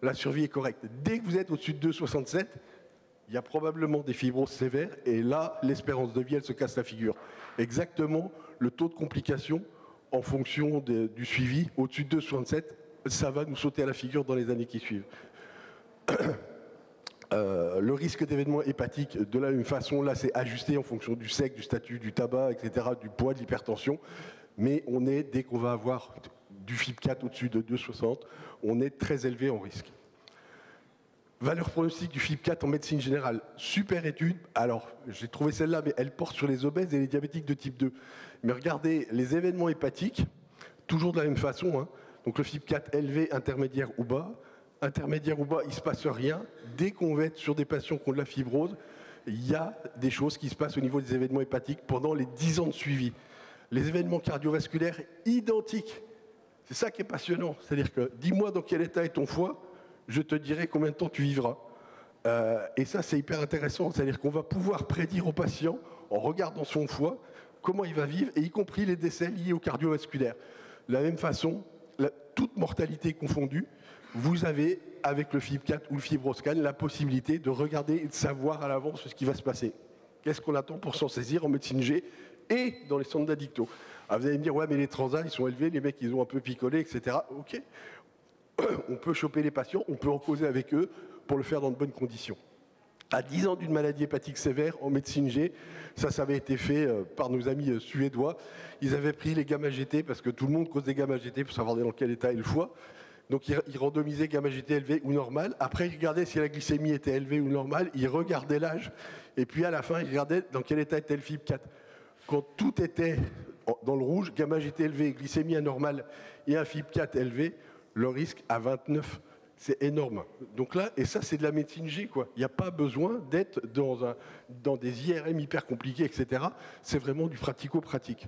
la survie est correcte. Dès que vous êtes au-dessus de 2,67, il y a probablement des fibroses sévères, et là, l'espérance de vie, elle se casse la figure. Exactement le taux de complication en fonction du suivi, au-dessus de 2,67, ça va nous sauter à la figure dans les années qui suivent. Le risque d'événements hépatiques, de la même façon, là, c'est ajusté en fonction du sexe, du statut, du tabac, etc., du poids, de l'hypertension. Mais on est, dès qu'on va avoir du FIB4 au-dessus de 2,60, on est très élevé en risque. Valeur pronostique du FIB4 en médecine générale, super étude. Alors, j'ai trouvé celle-là, mais elle porte sur les obèses et les diabétiques de type 2. Mais regardez, les événements hépatiques, toujours de la même façon, hein. Donc le FIB4 élevé, intermédiaire ou bas. Intermédiaire ou bas, il ne se passe rien. Dès qu'on va être sur des patients qui ont de la fibrose, il y a des choses qui se passent au niveau des événements hépatiques pendant les 10 ans de suivi. Les événements cardiovasculaires identiques. C'est ça qui est passionnant. C'est-à-dire que, dis-moi dans quel état est ton foie, je te dirai combien de temps tu vivras. Et ça, c'est hyper intéressant. C'est-à-dire qu'on va pouvoir prédire au patient, en regardant son foie, comment il va vivre, et y compris les décès liés au cardiovasculaire. De la même façon, toute mortalité confondue, vous avez, avec le FIB4 ou le FibroScan, la possibilité de regarder et de savoir à l'avance ce qui va se passer. Qu'est-ce qu'on attend pour s'en saisir en médecine G et dans les centres d'addicto. Vous allez me dire, ouais, mais les transats, ils sont élevés, les mecs, ils ont un peu picolé, etc. OK. On peut choper les patients, on peut en causer avec eux pour le faire dans de bonnes conditions. À 10 ans d'une maladie hépatique sévère en médecine G, ça avait été fait par nos amis suédois. Ils avaient pris les gamma-GT, parce que tout le monde cause des gamma-GT pour savoir dans quel état est le foie. Donc ils randomisaient gamma-GT élevé ou normal. Après, ils regardaient si la glycémie était élevée ou normale. Ils regardaient l'âge. Et puis à la fin, ils regardaient dans quel état était le FIB4. Quand tout était dans le rouge, gamma-GT élevé, glycémie anormale et un FIB4 élevé, le risque à 29, c'est énorme. Donc là, et ça, c'est de la médecine G, quoi. Il n'y a pas besoin d'être dans des IRM hyper compliqués, etc. C'est vraiment du pratico-pratique.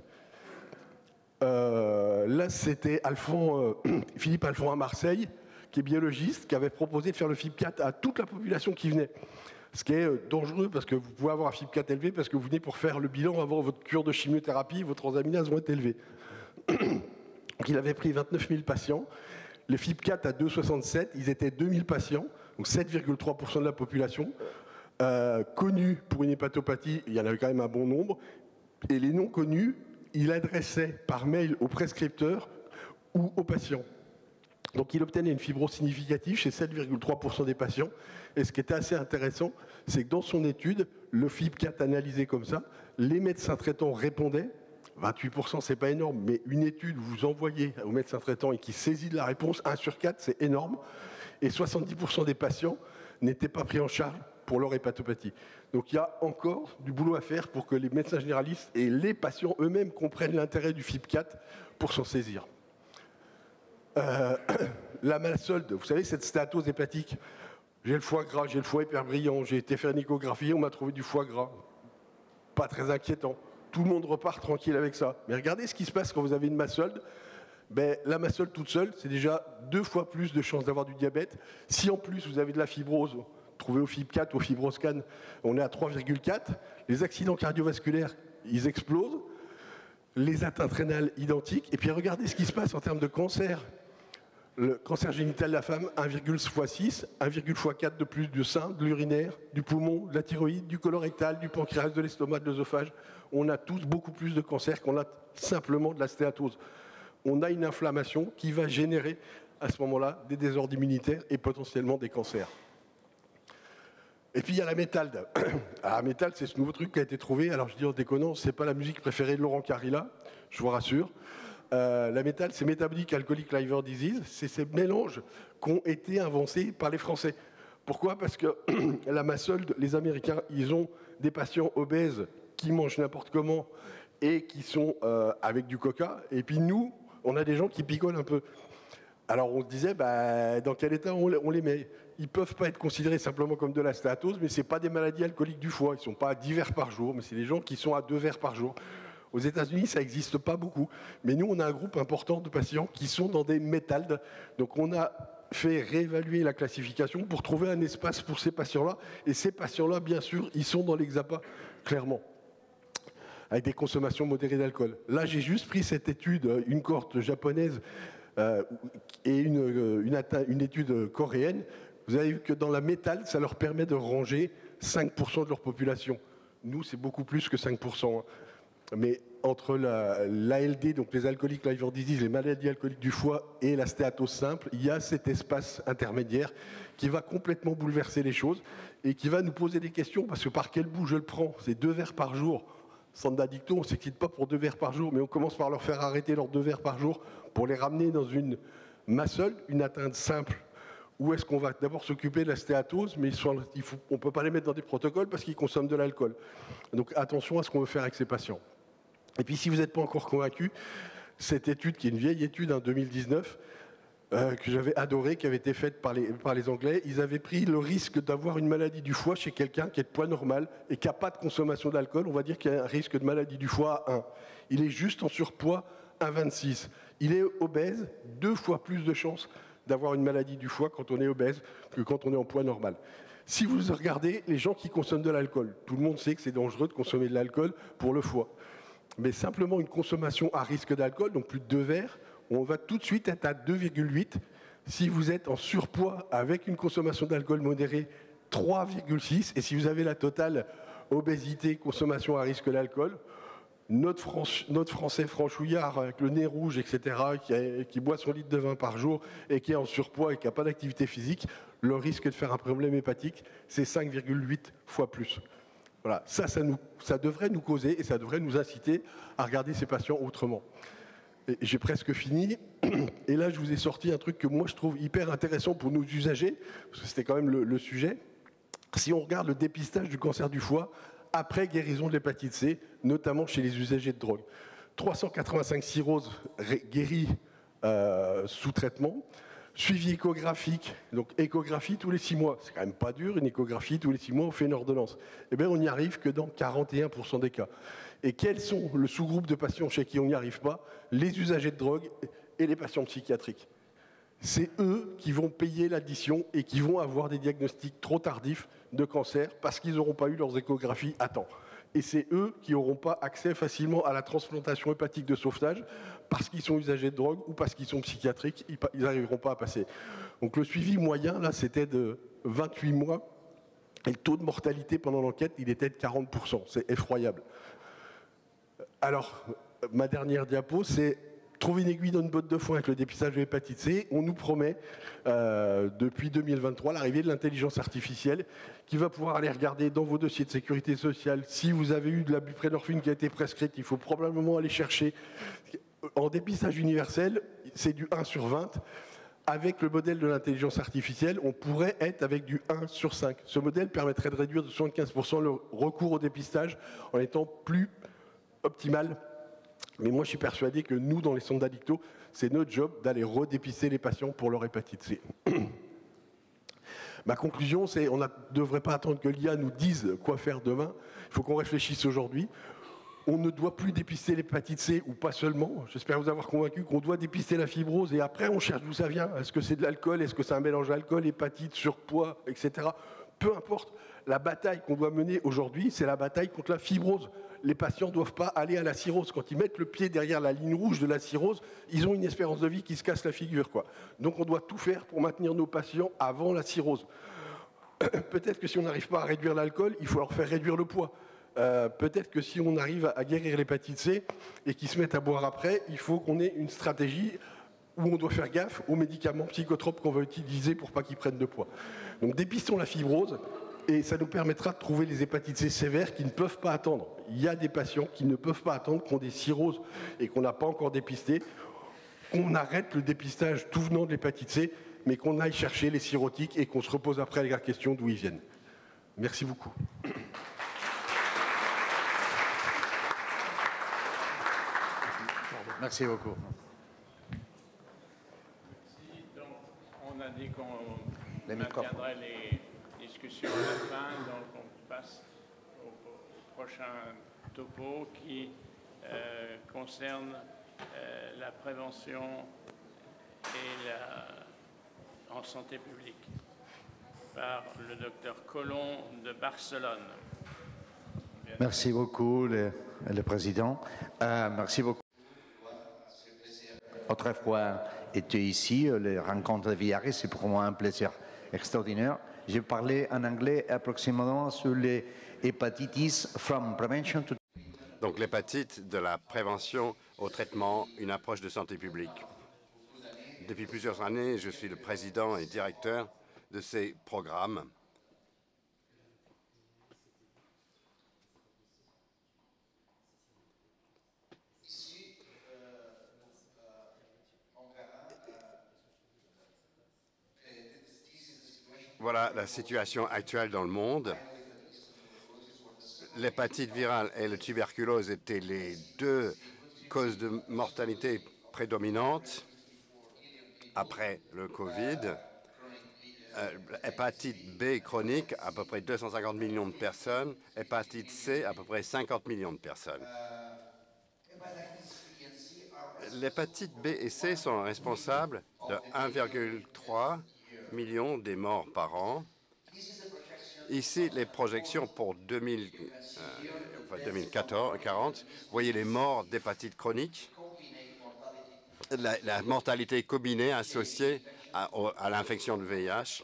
Là, c'était Philippe Alphand à Marseille, qui est biologiste, qui avait proposé de faire le FIB4 à toute la population qui venait. Ce qui est dangereux, parce que vous pouvez avoir un FIB4 élevé, parce que vous venez pour faire le bilan avant votre cure de chimiothérapie, vos transaminases vont être élevées. Donc il avait pris 29 000 patients. Le FIB4 à 2,67, ils étaient 2000 patients, donc 7,3% de la population. Connus pour une hépatopathie, il y en avait quand même un bon nombre. Et les non connus, il adressait par mail aux prescripteurs ou aux patients. Donc il obtenait une fibrose significative chez 7,3% des patients. Et ce qui était assez intéressant, c'est que dans son étude, le FIB4 analysé comme ça, les médecins traitants répondaient. 28%, c'est pas énorme, mais une étude où vous envoyez au médecin traitant et qui saisit de la réponse, 1 sur 4, c'est énorme. Et 70% des patients n'étaient pas pris en charge pour leur hépatopathie. Donc il y a encore du boulot à faire pour que les médecins généralistes et les patients eux-mêmes comprennent l'intérêt du FIB4 pour s'en saisir. La malsolde, vous savez, cette stéatose hépatique, j'ai le foie gras, j'ai le foie hyper brillant, j'ai été faire une échographie, on m'a trouvé du foie gras. Pas très inquiétant. Tout le monde repart tranquille avec ça. Mais regardez ce qui se passe quand vous avez une massolde. Ben, la massolde toute seule, c'est déjà 2 fois plus de chances d'avoir du diabète. Si en plus vous avez de la fibrose, trouvez au FIB4, au FibroScan, on est à 3,4. Les accidents cardiovasculaires, ils explosent. Les atteintes rénales identiques. Et puis regardez ce qui se passe en termes de cancer. Le cancer génital de la femme, 1,6, 1,4 de plus du sein, de l'urinaire, du poumon, de la thyroïde, du colorectal, du pancréas, de l'estomac, de l'œsophage. On a tous beaucoup plus de cancer qu'on a simplement de la stéatose. On a une inflammation qui va générer à ce moment-là des désordres immunitaires et potentiellement des cancers. Et puis il y a la métalde. La métalde, c'est ce nouveau truc qui a été trouvé. Alors je dis en déconnant, c'est pas la musique préférée de Laurent Carilla, je vous rassure. La métalde, c'est Metabolic Alcoholic Liver Disease. C'est ces mélanges qui ont été inventés par les Français. Pourquoi? Parce que la massolde, les Américains, ils ont des patients obèses qui mangent n'importe comment et qui sont avec du coca. Et puis nous, on a des gens qui picolent un peu. Alors on se disait, dans quel état on les met? Ils ne peuvent pas être considérés simplement comme de la stéatose, mais ce n'est pas des maladies alcooliques du foie. Ils ne sont pas à 10 verres par jour, mais c'est des gens qui sont à 2 verres par jour. Aux États-Unis, ça n'existe pas beaucoup. Mais nous, on a un groupe important de patients qui sont dans des métaldes. Donc on a fait réévaluer la classification pour trouver un espace pour ces patients-là. Et ces patients-là, bien sûr, ils sont dans l'exAPA, clairement, avec des consommations modérées d'alcool. Là, j'ai juste pris cette étude, une cohorte japonaise et une étude coréenne. Vous avez vu que dans la métal, ça leur permet de ranger 5% de leur population. Nous, c'est beaucoup plus que 5%. Mais entre l'ALD, donc les alcooliques liver disease, les maladies alcooliques du foie et la stéatose simple, il y a cet espace intermédiaire qui va complètement bouleverser les choses et qui va nous poser des questions, parce que par quel bout je le prends? C'est 2 verres par jour. Sans d'addicto, on ne s'excite pas pour 2 verres par jour, mais on commence par leur faire arrêter leurs 2 verres par jour pour les ramener dans une MASL, une atteinte simple. Où est-ce qu'on va d'abord s'occuper de la stéatose, mais on ne peut pas les mettre dans des protocoles parce qu'ils consomment de l'alcool. Donc attention à ce qu'on veut faire avec ces patients. Et puis si vous n'êtes pas encore convaincu, cette étude, qui est une vieille étude, 2019, que j'avais adorée, qui avait été faite par les Anglais, ils avaient pris le risque d'avoir une maladie du foie chez quelqu'un qui est de poids normal et qui n'a pas de consommation d'alcool. On va dire qu'il y a un risque de maladie du foie à 1. Il est juste en surpoids à 26. Il est obèse, 2 fois plus de chances d'avoir une maladie du foie quand on est obèse que quand on est en poids normal. Si vous regardez les gens qui consomment de l'alcool, tout le monde sait que c'est dangereux de consommer de l'alcool pour le foie. Mais simplement une consommation à risque d'alcool, donc plus de 2 verres, on va tout de suite être à 2,8. Si vous êtes en surpoids avec une consommation d'alcool modérée, 3,6. Et si vous avez la totale obésité, consommation à risque d'alcool, notre Français franchouillard avec le nez rouge, etc., qui boit son litre de vin par jour et qui est en surpoids et qui n'a pas d'activité physique, le risque de faire un problème hépatique, c'est 5,8 fois plus. Voilà, ça devrait nous causer et ça devrait nous inciter à regarder ces patients autrement. J'ai presque fini. Et là, je vous ai sorti un truc que moi, je trouve hyper intéressant pour nos usagers, parce que c'était quand même le sujet. Si on regarde le dépistage du cancer du foie, après guérison de l'hépatite C, notamment chez les usagers de drogue. 385 cirrhoses guéries sous traitement, suivi échographique, donc échographie tous les 6 mois. C'est quand même pas dur, une échographie tous les 6 mois, on fait une ordonnance. Eh bien, on n'y arrive que dans 41% des cas. Et quels sont le sous-groupe de patients chez qui on n'y arrive pas? Les usagers de drogue et les patients psychiatriques. C'est eux qui vont payer l'addition et qui vont avoir des diagnostics trop tardifs de cancer parce qu'ils n'auront pas eu leurs échographies à temps. Et c'est eux qui n'auront pas accès facilement à la transplantation hépatique de sauvetage parce qu'ils sont usagers de drogue ou parce qu'ils sont psychiatriques, ils n'arriveront pas à passer. Donc le suivi moyen, là, c'était de 28 mois et le taux de mortalité pendant l'enquête, il était de 40%. C'est effroyable. Alors, ma dernière diapo, c'est trouver une aiguille dans une botte de foin avec le dépistage de l'hépatite C. On nous promet, depuis 2023, l'arrivée de l'intelligence artificielle qui va pouvoir aller regarder dans vos dossiers de sécurité sociale si vous avez eu de la buprenorphine qui a été prescrite. Il faut probablement aller chercher. En dépistage universel, c'est du 1 sur 20. Avec le modèle de l'intelligence artificielle, on pourrait être avec du 1 sur 5. Ce modèle permettrait de réduire de 75% le recours au dépistage en étant plus optimal. Mais moi, je suis persuadé que nous, dans les centres d'addicto, c'est notre job d'aller redépister les patients pour leur hépatite C. Ma conclusion, c'est qu'on ne devrait pas attendre que l'IA nous dise quoi faire demain. Il faut qu'on réfléchisse aujourd'hui. On ne doit plus dépister l'hépatite C, ou pas seulement. J'espère vous avoir convaincu qu'on doit dépister la fibrose, et après, on cherche d'où ça vient. Est-ce que c'est de l'alcool? Est-ce que c'est un mélange d'alcool, hépatite, surpoids, etc. Peu importe. La bataille qu'on doit mener aujourd'hui, c'est la bataille contre la fibrose. Les patients ne doivent pas aller à la cirrhose. Quand ils mettent le pied derrière la ligne rouge de la cirrhose, ils ont une espérance de vie qui se casse la figure, quoi. Donc on doit tout faire pour maintenir nos patients avant la cirrhose. Peut-être que si on n'arrive pas à réduire l'alcool, il faut leur faire réduire le poids. Peut-être que si on arrive à guérir l'hépatite C et qu'ils se mettent à boire après, il faut qu'on ait une stratégie où on doit faire gaffe aux médicaments psychotropes qu'on va utiliser pour pas qu'ils prennent de poids. Donc dépistons la fibrose. Et ça nous permettra de trouver les hépatites C sévères qui ne peuvent pas attendre. Il y a des patients qui ne peuvent pas attendre, qui ont des cirrhoses et qu'on n'a pas encore dépisté. On arrête le dépistage tout venant de l'hépatite C, mais qu'on aille chercher les cirrhotiques et qu'on se repose après la question d'où ils viennent. Merci beaucoup. Merci beaucoup. On a dit qu'on maintiendrait les discussions à la fin, donc on passe au prochain topo qui concerne la prévention et en santé publique par le docteur Colomb de Barcelone. Merci beaucoup, le Président. Merci beaucoup. Autrefois, été ici, les rencontres de Villares, c'est pour moi un plaisir extraordinaire. J'ai parlé en anglais approximativement sur les hépatitis from prevention to... Donc l'hépatite, de la prévention au traitement, une approche de santé publique. Depuis plusieurs années, je suis le président et directeur de ces programmes. Voilà la situation actuelle dans le monde. L'hépatite virale et la tuberculose étaient les deux causes de mortalité prédominantes après le Covid. Hépatite B chronique, à peu près 250 millions de personnes. Hépatite C, à peu près 50 millions de personnes. L'hépatite B et C sont responsables de 1,3 million des morts par an. Ici, les projections pour 2040. Vous voyez les morts d'hépatite chronique, la mortalité combinée associée à l'infection de VIH.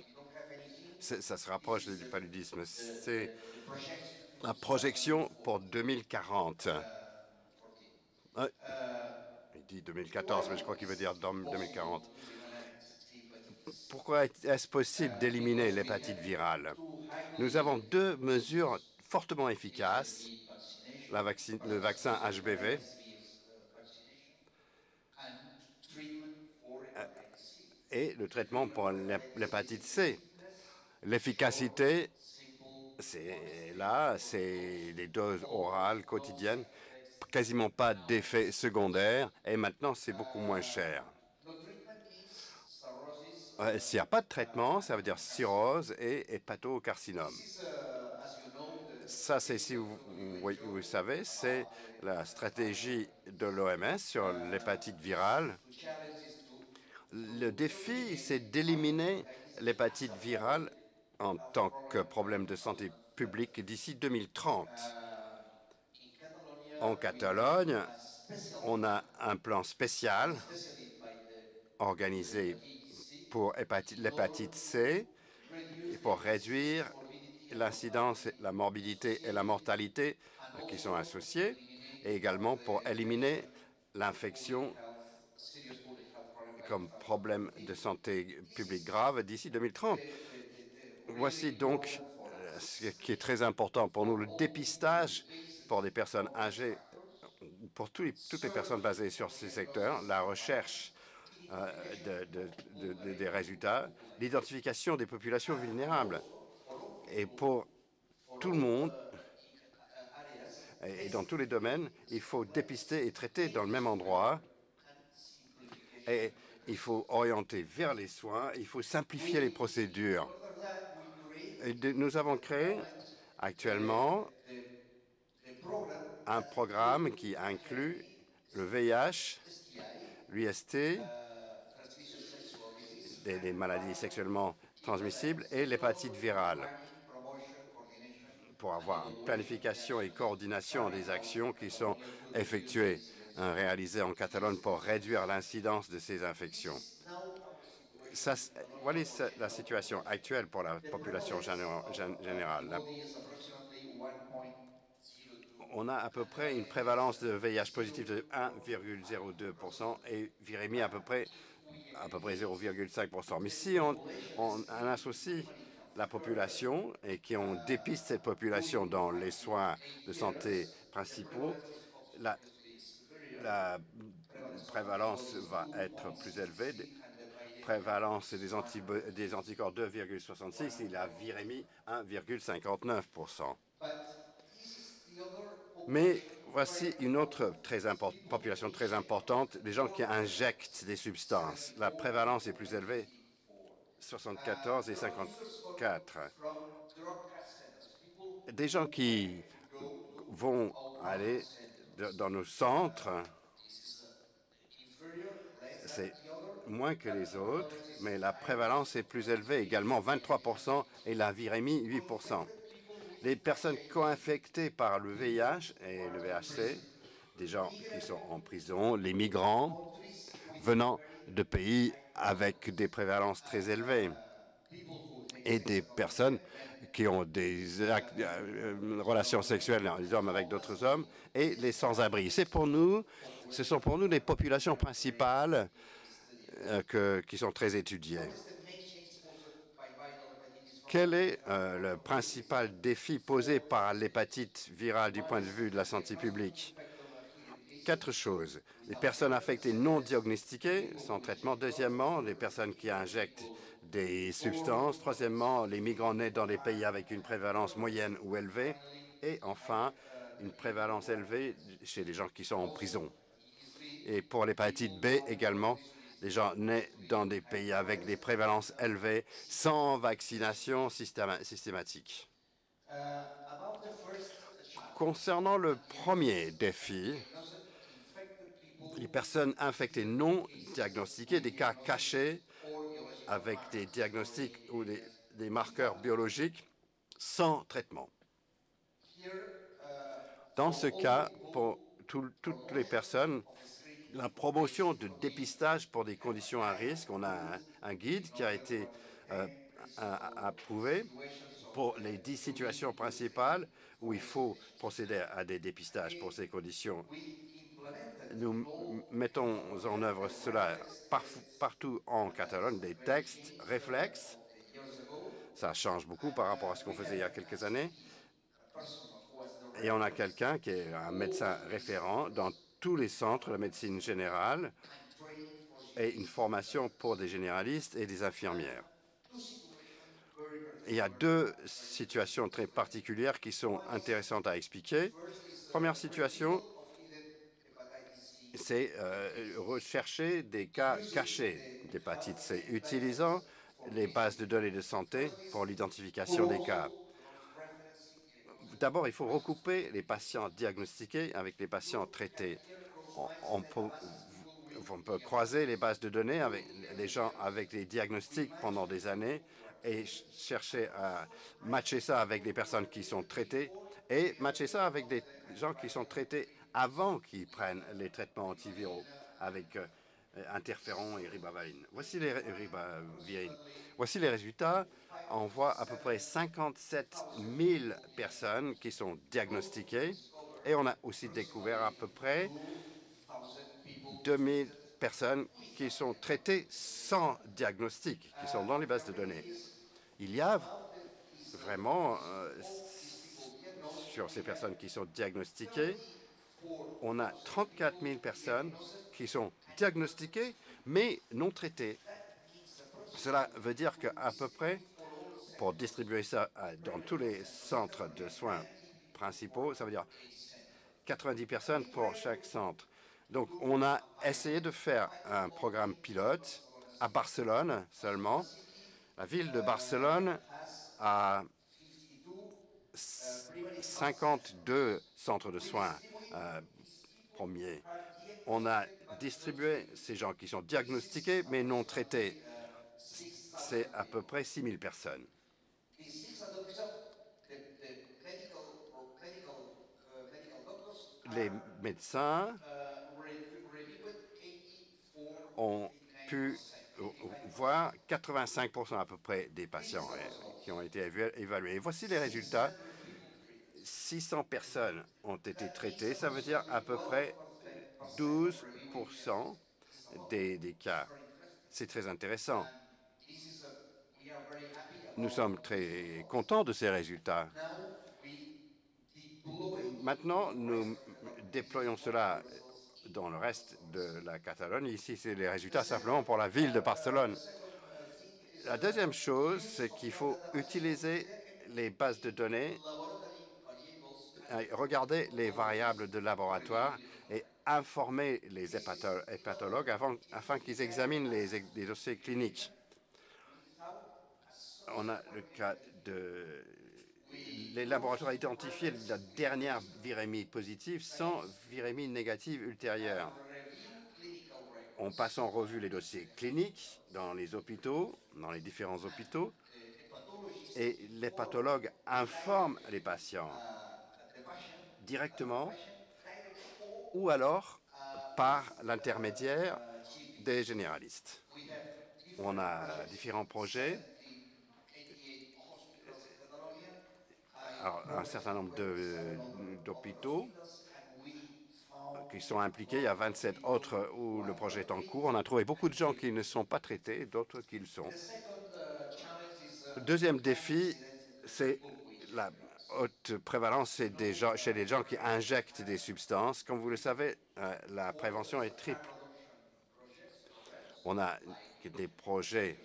Ça se rapproche du paludisme. C'est la projection pour 2040. Il dit 2014, mais je crois qu'il veut dire 2040. Pourquoi est-ce possible d'éliminer l'hépatite virale? Nous avons deux mesures fortement efficaces, le vaccin HBV et le traitement pour l'hépatite C. L'efficacité, c'est des doses orales quotidiennes, quasiment pas d'effets secondaires, et maintenant c'est beaucoup moins cher. S'il n'y a pas de traitement, ça veut dire cirrhose et hépatocarcinome. Ça, c'est, si vous savez, c'est la stratégie de l'OMS sur l'hépatite virale. Le défi, c'est d'éliminer l'hépatite virale en tant que problème de santé publique d'ici 2030. En Catalogne, on a un plan spécial organisé pour l'hépatite C et pour réduire l'incidence, la morbidité et la mortalité qui sont associées, et également pour éliminer l'infection comme problème de santé publique grave d'ici 2030. Voici donc ce qui est très important pour nous, le dépistage pour des personnes âgées, pour toutes les personnes basées sur ces secteurs, la recherche des résultats, l'identification des populations vulnérables. Et pour tout le monde, et dans tous les domaines, il faut dépister et traiter dans le même endroit. Et il faut orienter vers les soins, il faut simplifier les procédures. Et nous avons créé actuellement un programme qui inclut le VIH, l'UST, des maladies sexuellement transmissibles et l'hépatite virale, pour avoir une planification et coordination des actions qui sont effectuées, réalisées en Catalogne pour réduire l'incidence de ces infections. Voilà la situation actuelle pour la population générale. On a à peu près une prévalence de VIH positif de 1,02% et virémie à peu près 0,5%. Mais si on associe la population et qu'on dépiste cette population dans les soins de santé principaux, la prévalence va être plus élevée. Prévalence des anticorps 2,66 et la virémie 1,59%. Mais voici une autre population très importante, les gens qui injectent des substances. La prévalence est plus élevée 74 et 54. Des gens qui vont aller dans nos centres, c'est moins que les autres, mais la prévalence est plus élevée également, 23%, et la virémie, 8%. Les personnes co-infectées par le VIH et le VHC, des gens qui sont en prison, les migrants venant de pays avec des prévalences très élevées, et des personnes qui ont des relations sexuelles, les hommes avec d'autres hommes, et les sans-abri. Ce sont pour nous les populations principales qui sont très étudiées. Quel est le principal défi posé par l'hépatite virale du point de vue de la santé publique? 4 choses. Les personnes infectées non diagnostiquées sans traitement. Deuxièmement, les personnes qui injectent des substances. Troisièmement, les migrants nés dans des pays avec une prévalence moyenne ou élevée. Et enfin, une prévalence élevée chez les gens qui sont en prison. Et pour l'hépatite B également, les gens nés dans des pays avec des prévalences élevées sans vaccination systématique. Concernant le premier défi, les personnes infectées non diagnostiquées, des cas cachés avec des diagnostics ou des marqueurs biologiques sans traitement. Dans ce cas, pour toutes les personnes, la promotion de dépistage pour des conditions à risque, on a un guide qui a été approuvé pour les 10 situations principales où il faut procéder à des dépistages pour ces conditions. Nous mettons en œuvre cela partout en Catalogne, des textes réflexes. Ça change beaucoup par rapport à ce qu'on faisait il y a quelques années. Et on a quelqu'un qui est un médecin référent dans tous les centres de médecine générale et une formation pour des généralistes et des infirmières. Il y a 2 situations très particulières qui sont intéressantes à expliquer. Première situation, c'est rechercher des cas cachés d'hépatite C, utilisant les bases de données de santé pour l'identification des cas. D'abord, il faut recouper les patients diagnostiqués avec les patients traités. On peut croiser les bases de données avec les gens avec les diagnostics pendant des années et chercher à matcher ça avec des personnes qui sont traitées et matcher ça avec des gens qui sont traités avant qu'ils prennent les traitements antiviraux avec interférons et ribavirin. Voici les résultats. On voit à peu près 57 000 personnes qui sont diagnostiquées et on a aussi découvert à peu près 2000 personnes qui sont traitées sans diagnostic, qui sont dans les bases de données. Il y a vraiment, sur ces personnes qui sont diagnostiquées, on a 34 000 personnes qui sont diagnostiquées mais non traitées. Cela veut dire qu'à peu près, pour distribuer ça dans tous les centres de soins principaux, ça veut dire 90 personnes pour chaque centre. Donc, on a essayé de faire un programme pilote à Barcelone seulement. La ville de Barcelone a 52 centres de soins premiers. On a distribué ces gens qui sont diagnostiqués mais non traités. C'est à peu près 6 000 personnes. Les médecins ont pu voir 85% à peu près des patients qui ont été évalués. Voici les résultats. 600 personnes ont été traitées. Ça veut dire à peu près 12% des cas. C'est très intéressant. Nous sommes très contents de ces résultats. Maintenant, nous déployons cela dans le reste de la Catalogne. Ici, c'est les résultats simplement pour la ville de Barcelone. La deuxième chose, c'est qu'il faut utiliser les bases de données, regarder les variables de laboratoire et informer les hépatologues afin qu'ils examinent les dossiers cliniques. On a le cas de... Les laboratoires identifié la dernière virémie positive sans virémie négative ultérieure. On passe en revue les dossiers cliniques dans les hôpitaux, dans les différents hôpitaux, et les pathologues informent les patients directement ou alors par l'intermédiaire des généralistes. On a différents projets, alors, un certain nombre d'hôpitaux qui sont impliqués. Il y a 27 autres où le projet est en cours. On a trouvé beaucoup de gens qui ne sont pas traités, d'autres qui le sont. Le deuxième défi, c'est la haute prévalence chez les gens qui injectent des substances. Comme vous le savez, la prévention est triple. On a des projets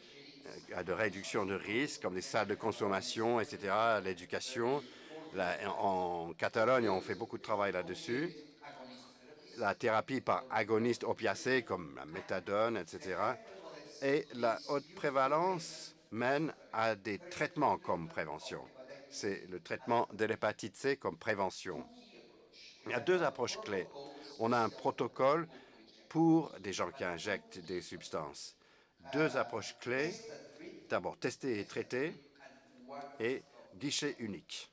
de réduction de risques, comme des salles de consommation, etc., l'éducation. En Catalogne, on fait beaucoup de travail là-dessus. La thérapie par agonistes opiacés, comme la méthadone, etc. Et la haute prévalence mène à des traitements comme prévention. C'est le traitement de l'hépatite C comme prévention. Il y a deux approches clés. On a un protocole pour des gens qui injectent des substances. Deux approches clés. D'abord, tester et traiter, et guichet unique.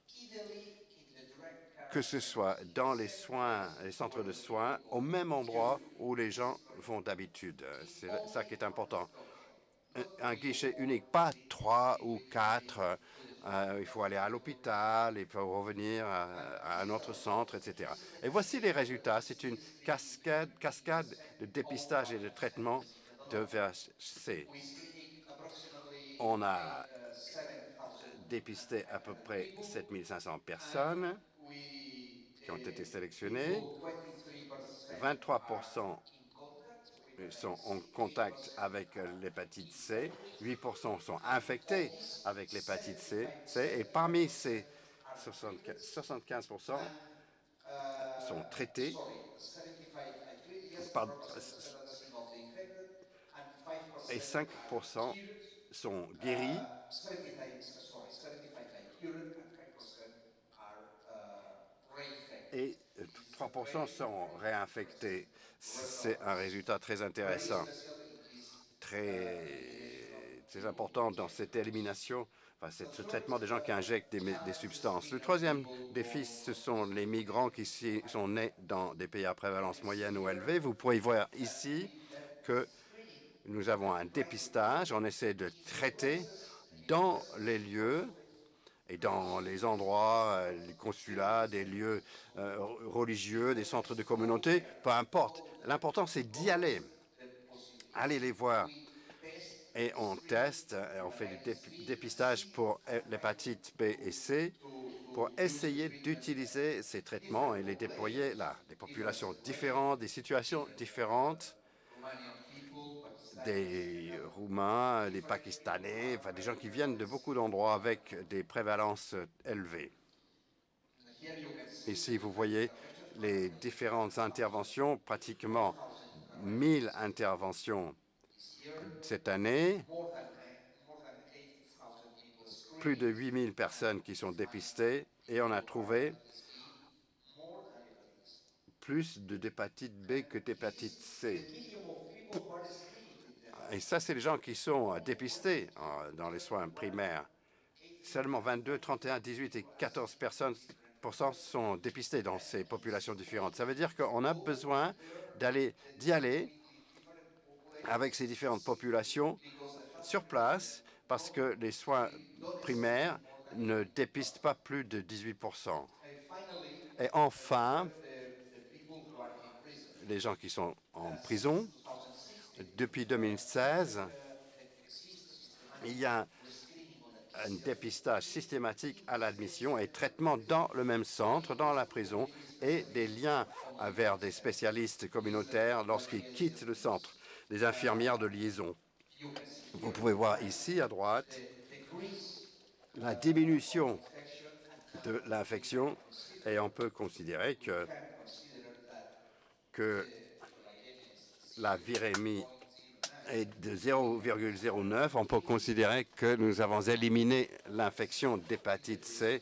Que ce soit dans les centres de soins, au même endroit où les gens vont d'habitude. C'est ça qui est important. Un guichet unique, pas 3 ou 4. Il faut aller à l'hôpital, il faut revenir à un autre centre, etc. Et voici les résultats. C'est une cascade de dépistage et de traitement de VHC. On a dépisté à peu près 7500 personnes qui ont été sélectionnées. 23% sont en contact avec l'hépatite C, 8% sont infectés avec l'hépatite C, et parmi ces 75% sont traités et 5% sont guéris et 3% sont réinfectés. C'est un résultat très intéressant, très important dans cette élimination, ce traitement des gens qui injectent des substances. Le troisième défi, ce sont les migrants qui sont nés dans des pays à prévalence moyenne ou élevée. Vous pouvez voir ici que nous avons un dépistage. On essaie de traiter dans les lieux et dans les endroits, les consulats, des lieux religieux, des centres de communauté, peu importe. L'important, c'est d'y aller. Allez les voir. Et on teste, on fait du dépistage pour l'hépatite B et C pour essayer d'utiliser ces traitements et les déployer là. Des populations différentes, des situations différentes, des Roumains, des Pakistanais, enfin des gens qui viennent de beaucoup d'endroits avec des prévalences élevées. Ici, vous voyez les différentes interventions, pratiquement 1000 interventions cette année, plus de 8000 personnes qui sont dépistées et on a trouvé plus d'hépatite B que d'hépatite C. Et ça, c'est les gens qui sont dépistés dans les soins primaires. Seulement 22, 31, 18 et 14% sont dépistés dans ces populations différentes. Ça veut dire qu'on a besoin d'y aller avec ces différentes populations sur place parce que les soins primaires ne dépistent pas plus de 18%. Et enfin, les gens qui sont en prison, depuis 2016, il y a un dépistage systématique à l'admission et traitement dans le même centre, dans la prison, et des liens vers des spécialistes communautaires lorsqu'ils quittent le centre, des infirmières de liaison. Vous pouvez voir ici à droite la diminution de l'infection et on peut considérer que la virémie est de 0,09, on peut considérer que nous avons éliminé l'infection d'hépatite C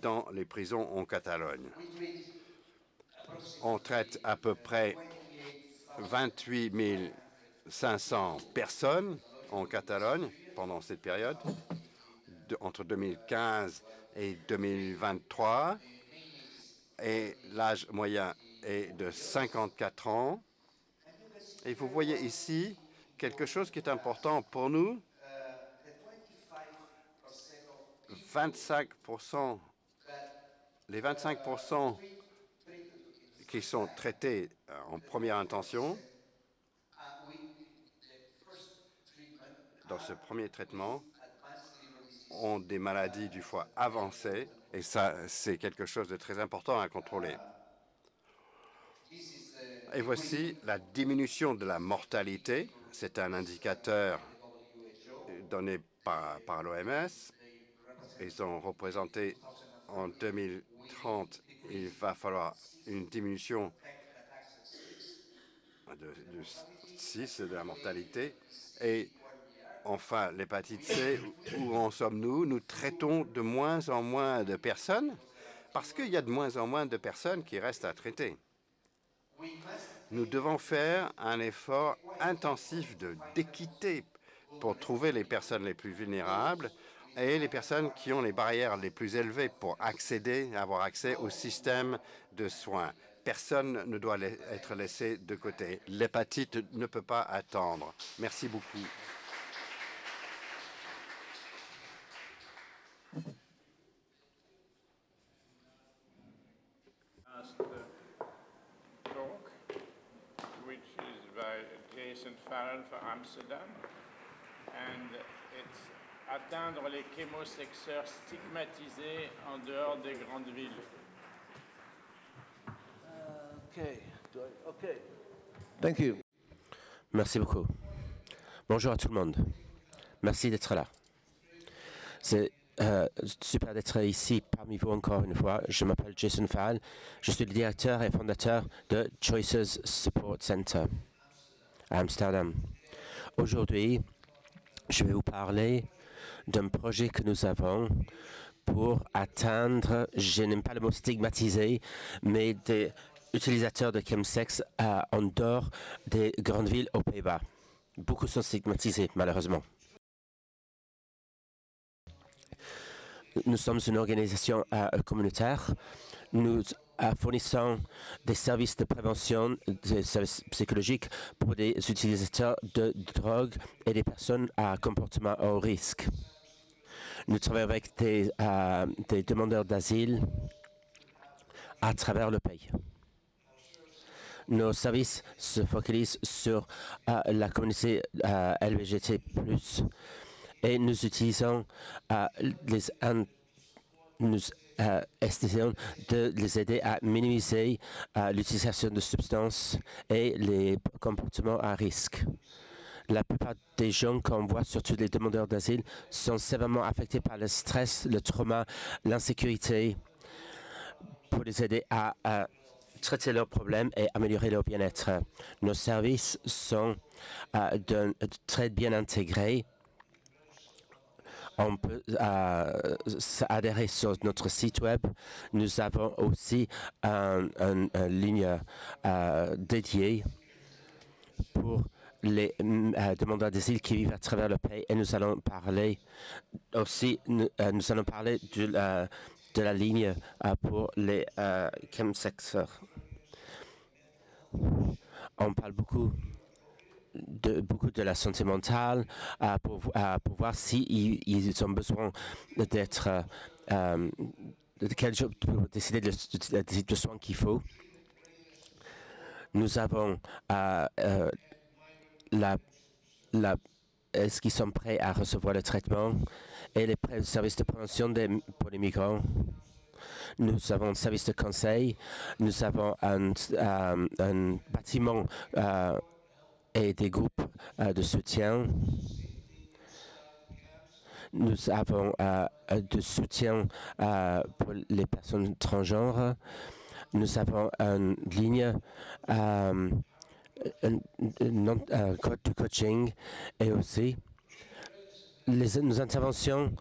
dans les prisons en Catalogne. On traite à peu près 28 500 personnes en Catalogne pendant cette période, entre 2015 et 2023. Et l'âge moyen est de 54 ans. Et vous voyez ici quelque chose qui est important pour nous. 25%, les 25% qui sont traités en première intention, dans ce premier traitement, ont des maladies du foie avancées, et ça, c'est quelque chose de très important à contrôler. Et voici la diminution de la mortalité. C'est un indicateur donné par l'OMS. Ils ont représenté en 2030, il va falloir une diminution de 6 de la mortalité. Et enfin, l'hépatite C, où en sommes-nous? Nous traitons de moins en moins de personnes parce qu'il y a de moins en moins de personnes qui restent à traiter. Nous devons faire un effort intensif d'équité pour trouver les personnes les plus vulnérables et les personnes qui ont les barrières les plus élevées pour avoir accès au système de soins. Personne ne doit être laissé de côté. L'hépatite ne peut pas attendre. Merci beaucoup. Which is by Jason Farrell for Amsterdam, and it's atteindre les chémosexeurs stigmatisés en dehors des grandes villes. Okay. Thank you. Merci beaucoup. Bonjour à tout le monde. Merci d'être là. C'est super d'être ici parmi vous encore une fois. Je m'appelle Jason Farrell. Je suis le directeur et fondateur de Choices Support Center à Amsterdam. Aujourd'hui, je vais vous parler d'un projet que nous avons pour atteindre, je n'aime pas le mot stigmatisé, mais des utilisateurs de chemsex en dehors des grandes villes aux Pays-Bas. Beaucoup sont stigmatisés, malheureusement. Nous sommes une organisation communautaire. Nous fournissons des services de prévention, des services psychologiques pour des utilisateurs de drogue et des personnes à comportement haut risque. Nous travaillons avec des demandeurs d'asile à travers le pays. Nos services se focalisent sur la communauté LGBT+. Et nous utilisons nous essayons de les aider à minimiser l'utilisation de substances et les comportements à risque. La plupart des gens qu'on voit, surtout les demandeurs d'asile, sont sévèrement affectés par le stress, le trauma, l'insécurité, pour les aider à traiter leurs problèmes et améliorer leur bien-être. Nos services sont très bien intégrés. On peut adhérer sur notre site web. Nous avons aussi une ligne dédiée pour les demandeurs d'asile qui vivent à travers le pays. Et nous allons parler aussi, nous allons parler de la ligne pour les chemsexeurs. On parle beaucoup de la santé mentale pour voir s'ils ont besoin d'être pour décider de soins qu'il faut. Nous avons est-ce qu'ils sont prêts à recevoir le traitement et les services de prévention pour les migrants. Nous avons un service de conseil, nous avons un bâtiment et des groupes de soutien. Nous avons de soutien pour les personnes transgenres. Nous avons une ligne du coaching et aussi nos interventions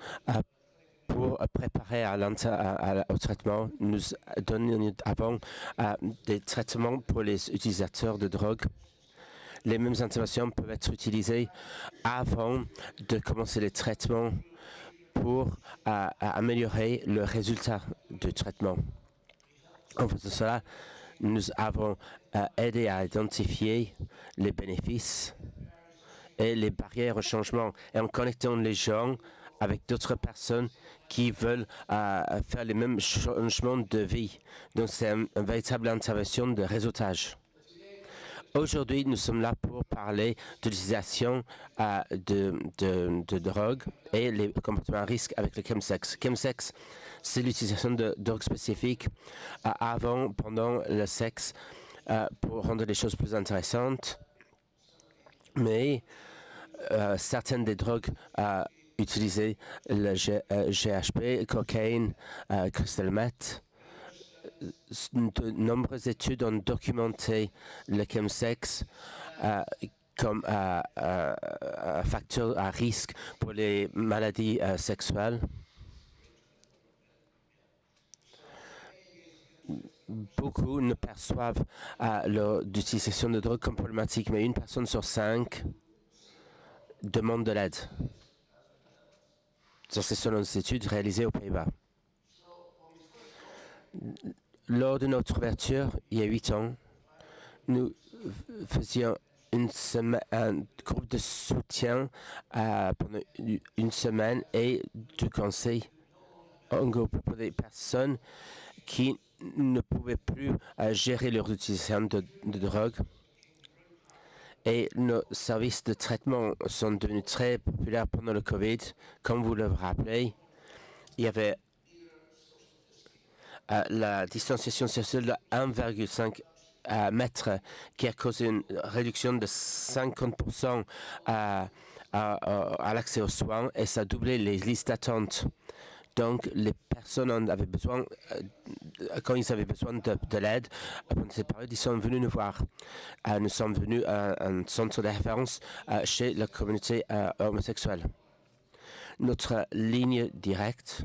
pour préparer au traitement. Nous avons des traitements pour les utilisateurs de drogue. Les mêmes interventions peuvent être utilisées avant de commencer les traitements pour améliorer le résultat du traitement. En faisant cela, nous avons aidé à identifier les bénéfices et les barrières au changement et en connectant les gens avec d'autres personnes qui veulent faire les mêmes changements de vie. Donc c'est une véritable intervention de réseautage. Aujourd'hui, nous sommes là pour parler de l'utilisation de drogue et les comportements à risque avec le chemsex. Chemsex, c'est l'utilisation de drogues spécifiques avant, pendant le sexe pour rendre les choses plus intéressantes. Mais certaines des drogues utilisées, le GHB, cocaïne, crystal meth, de nombreuses études ont documenté le chemsex comme un facteur à risque pour les maladies sexuelles. Beaucoup ne perçoivent l'utilisation de drogue comme problématique, mais 1 personne sur 5 demande de l'aide. C'est selon des études réalisées aux Pays-Bas. Lors de notre ouverture, il y a 8 ans, nous faisions un groupe de soutien pendant 1 semaine et du conseil en groupe pour des personnes qui ne pouvaient plus gérer leur utilisation de drogue. Et nos services de traitement sont devenus très populaires pendant le Covid. Comme vous le rappelez, il y avait la distanciation sociale de 1,5 mètre qui a causé une réduction de 50% à l'accès aux soins et ça a doublé les listes d'attente. Donc, les personnes avaient besoin, quand ils avaient besoin de l'aide, pendant cette période, ils sont venus nous voir. Nous sommes venus à un centre de référence chez la communauté homosexuelle. Notre ligne directe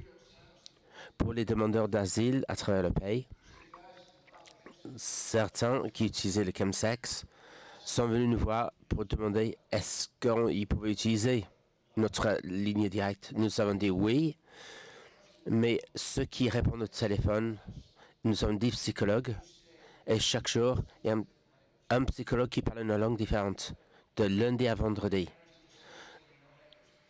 pour les demandeurs d'asile à travers le pays, certains qui utilisaient le chemsex sont venus nous voir pour demander est-ce qu'ils pouvaient utiliser notre ligne directe. Nous avons dit oui. Mais ceux qui répondent au téléphone, nous avons 10 psychologues et chaque jour, il y a un psychologue qui parle une langue différente, de lundi à vendredi.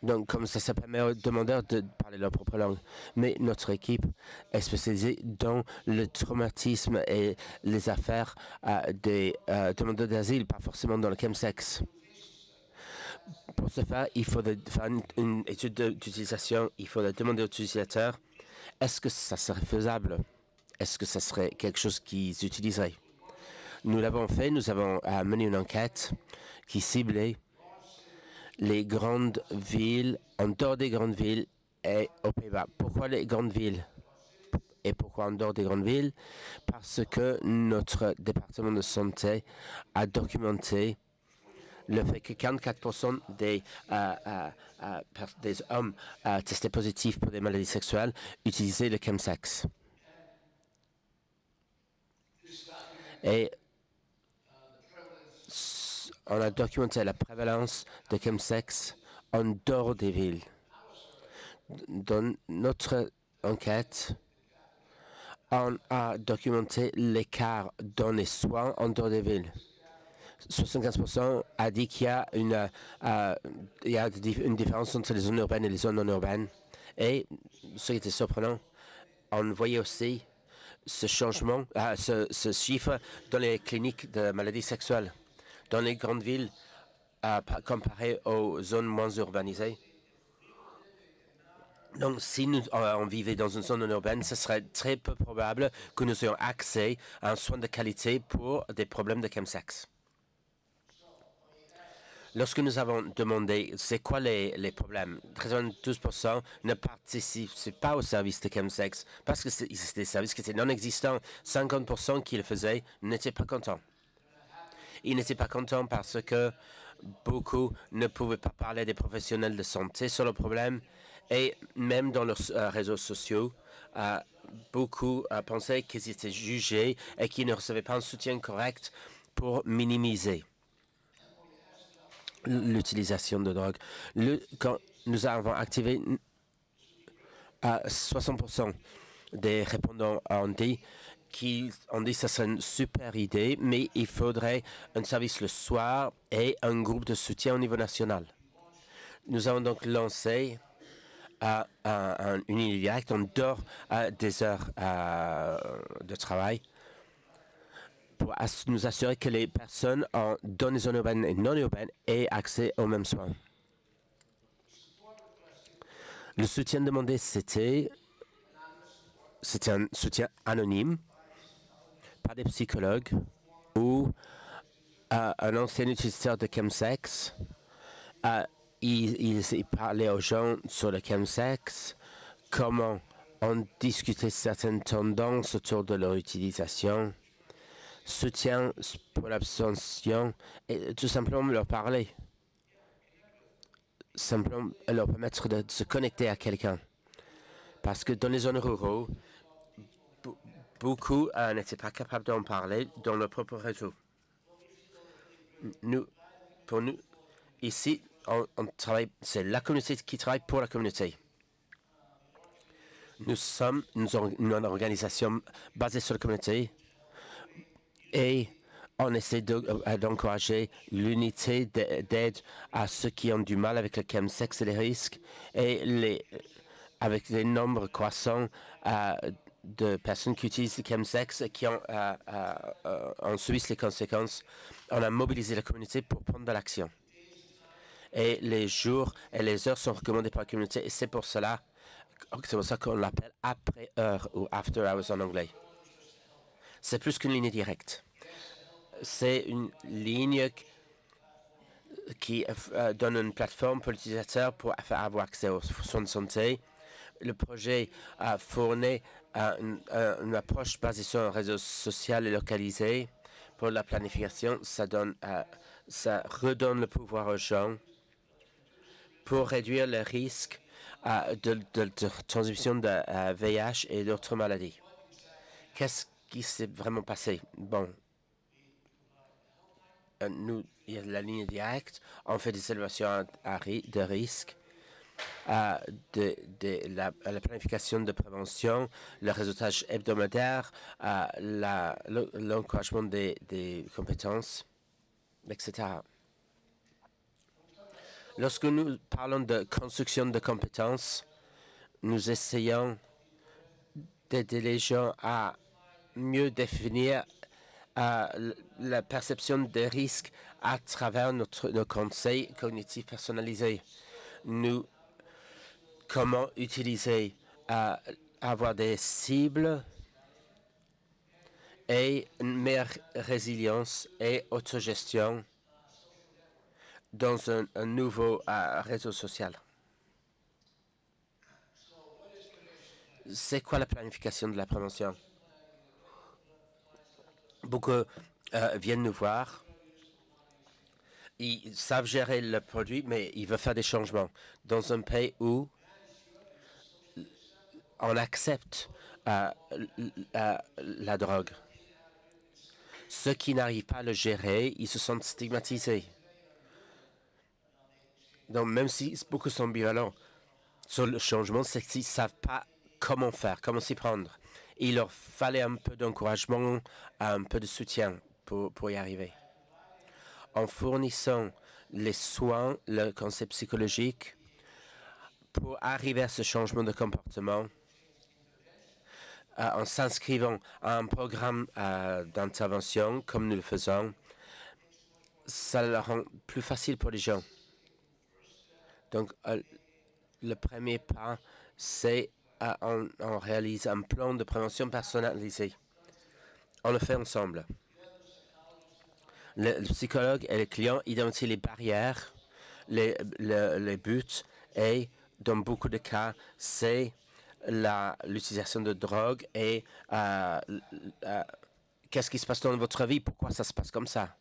Donc, comme ça permet aux demandeurs de parler leur propre langue. Mais notre équipe est spécialisée dans le traumatisme et les affaires des demandeurs d'asile, pas forcément dans le chemsex. Pour ce faire, il faut faire une étude d'utilisation, il faut demander aux utilisateurs est-ce que ça serait faisable? Est-ce que ça serait quelque chose qu'ils utiliseraient? Nous l'avons fait, nous avons mené une enquête qui ciblait les grandes villes, en dehors des grandes villes et aux Pays-Bas. Pourquoi les grandes villes? Et pourquoi en dehors des grandes villes? Parce que notre département de santé a documenté le fait que 44% des hommes testés positifs pour des maladies sexuelles utilisaient le chemsex. Et on a documenté la prévalence de chemsex en dehors des villes. Dans notre enquête, on a documenté l'écart dans les soins en dehors des villes. 75% a dit qu'il y a une différence entre les zones urbaines et les zones non urbaines. Et ce qui était surprenant, on voyait aussi ce changement, ce chiffre dans les cliniques de maladies sexuelles. Dans les grandes villes, comparé aux zones moins urbanisées. Donc, si on vivait dans une zone non urbaine, ce serait très peu probable que nous ayons accès à un soin de qualité pour des problèmes de chemsex. Lorsque nous avons demandé c'est quoi les problèmes, 92% ne participent pas au service de chemsex parce que c'est des services qui étaient non existants. 50% qui le faisaient n'étaient pas contents. Ils n'étaient pas contents parce que beaucoup ne pouvaient pas parler des professionnels de santé sur le problème et même dans leurs réseaux sociaux, beaucoup pensaient qu'ils étaient jugés et qu'ils ne recevaient pas un soutien correct pour minimiser l'utilisation de drogue. Quand nous avons activé 60% des répondants ont dit que ça serait une super idée, mais il faudrait un service le soir et un groupe de soutien au niveau national. Nous avons donc lancé une ligne directe en dehors des heures de travail pour nous assurer que les personnes dans les zones urbaines et non urbaines aient accès aux mêmes soins. Le soutien demandé, c'était un soutien anonyme, pas des psychologues ou un ancien utilisateur de chemsex. Il parlait aux gens sur le chemsex, comment on discutait certaines tendances autour de leur utilisation, soutien pour l'abstention et tout simplement leur parler. Simplement leur permettre de se connecter à quelqu'un. Parce que dans les zones rurales, beaucoup n'étaient pas capables d'en parler dans leur propre réseau. Pour nous, ici, on travaille, c'est la communauté qui travaille pour la communauté. Nous sommes une organisation basée sur la communauté et on essaie d'encourager l'unité d'aide à ceux qui ont du mal avec le chemsex et les risques et avec les nombres croissants de personnes qui utilisent le chemsex et qui ont subissent les conséquences. On a mobilisé la communauté pour prendre de l'action. Et les jours et les heures sont recommandés par la communauté et c'est pour ça qu'on l'appelle après heure ou after hours en anglais. C'est plus qu'une ligne directe. C'est une ligne qui donne une plateforme pour l'utilisateur pour avoir accès aux soins de santé. Le projet fournit une approche basée sur un réseau social et localisé. Pour la planification, ça redonne le pouvoir aux gens pour réduire le risque de transmission de VIH et d'autres maladies. Qu'est-ce qui s'est vraiment passé? Bon, il y a la ligne directe, on fait des évaluations de risque, la planification de prévention, le réseautage hebdomadaire, l'encouragement des compétences, etc. Lorsque nous parlons de construction de compétences, nous essayons d'aider les gens à mieux définir la perception des risques à travers nos conseils cognitifs personnalisés. Comment utiliser, avoir des cibles et une meilleure résilience et autogestion dans un nouveau réseau social. C'est quoi la planification de la prévention? Beaucoup viennent nous voir. Ils savent gérer le produit, mais ils veulent faire des changements. Dans un pays où on accepte la drogue, ceux qui n'arrivent pas à le gérer, ils se sentent stigmatisés. Donc, même si beaucoup sont ambivalents sur le changement, c'est qu'ils ne savent pas comment faire, comment s'y prendre. Il leur fallait un peu d'encouragement, un peu de soutien pour y arriver. En fournissant les soins, le concept psychologique, pour arriver à ce changement de comportement, en s'inscrivant à un programme d'intervention, comme nous le faisons, ça le rend plus facile pour les gens. Donc, le premier pas, c'est on réalise un plan de prévention personnalisé. On le fait ensemble. Le psychologue et le client identifient les barrières, les buts et, dans beaucoup de cas, c'est l'utilisation de drogue et qu'est-ce qui se passe dans votre vie, pourquoi ça se passe comme ça.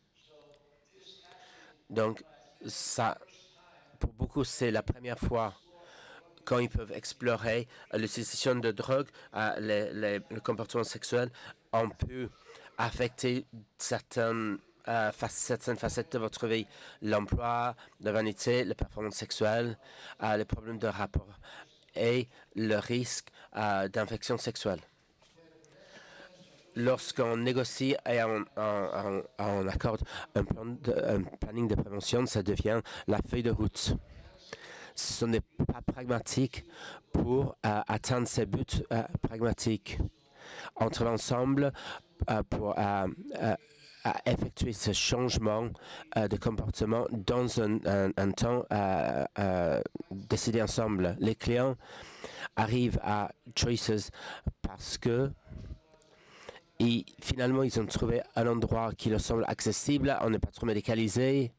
Donc, ça, pour beaucoup, c'est la première fois quand ils peuvent explorer l'utilisation de drogue, le comportement sexuel, on peut affecter certaines facettes de votre vie, l'emploi, la vanité, la performance sexuelle, les problèmes de rapport et le risque d'infection sexuelle. Lorsqu'on négocie et on accorde un planning de prévention, ça devient la feuille de route. Ce sont des pas pragmatiques pour atteindre ces buts pragmatiques. On travaille ensemble pour effectuer ce changement de comportement dans un temps décidé ensemble. Les clients arrivent à Choices parce que finalement, ils ont trouvé un endroit qui leur semble accessible, on n'est pas trop médicalisé.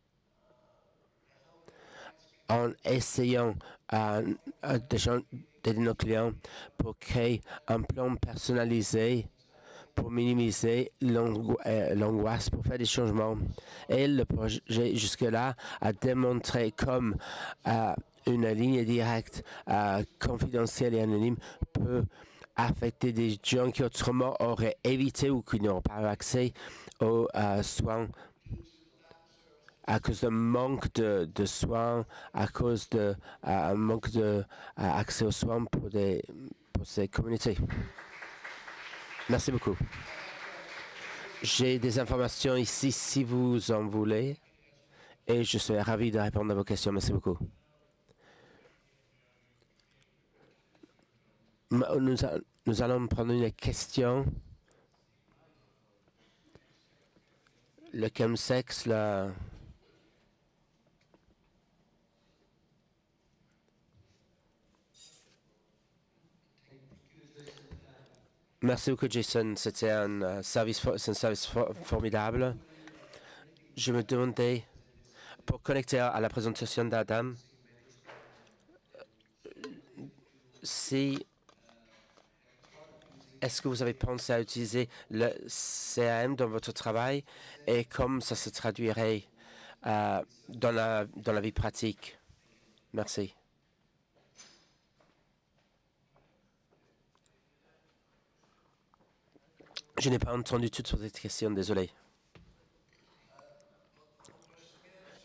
En essayant d'aider nos clients pour créer un plan personnalisé pour minimiser l'angoisse, pour faire des changements. Et le projet jusque-là a démontré comme une ligne directe, confidentielle et anonyme peut affecter des gens qui autrement auraient évité ou qui n'auraient pas eu accès aux soins à cause d'un manque de soins, à cause d'un manque d'accès aux soins pour ces communautés. Merci beaucoup. J'ai des informations ici si vous en voulez et je serai ravi de répondre à vos questions. Merci beaucoup. Nous allons prendre une question. Le chemsex, là. Merci beaucoup, Jason. C'était un service formidable. Je me demandais, pour connecter à la présentation d'Adam, est-ce que vous avez pensé à utiliser le CRM dans votre travail et comment ça se traduirait dans la vie pratique? Merci. Je n'ai pas entendu toute cette question, désolé.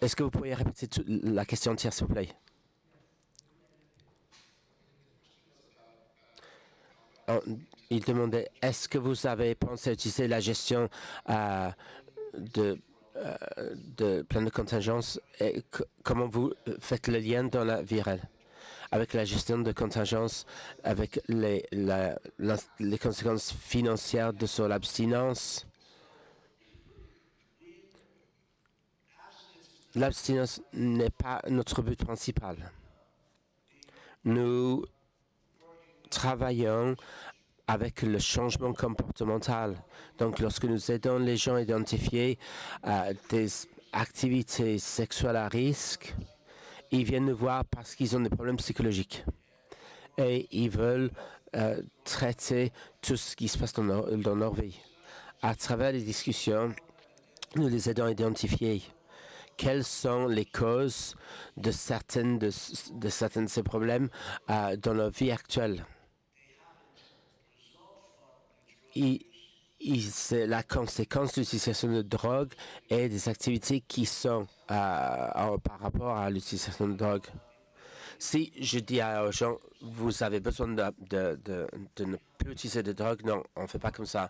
Est-ce que vous pourriez répéter la question entière, s'il vous plaît? Il demandait, est-ce que vous avez pensé à utiliser la gestion de plan de contingence et comment vous faites le lien dans la vie réelle avec la gestion de contingence, avec les conséquences financières sur l'abstinence? L'abstinence n'est pas notre but principal. Nous travaillons avec le changement comportemental. Donc, lorsque nous aidons les gens à identifier des activités sexuelles à risque, ils viennent nous voir parce qu'ils ont des problèmes psychologiques. Et ils veulent traiter tout ce qui se passe dans leur vie. À travers les discussions, nous les aidons à identifier quelles sont les causes de certains de ces problèmes dans leur vie actuelle. C'est la conséquence de l'utilisation de drogue et des activités qui sont par rapport à l'utilisation de drogue. Si je dis aux gens, vous avez besoin de ne plus utiliser de drogue, non, on ne fait pas comme ça.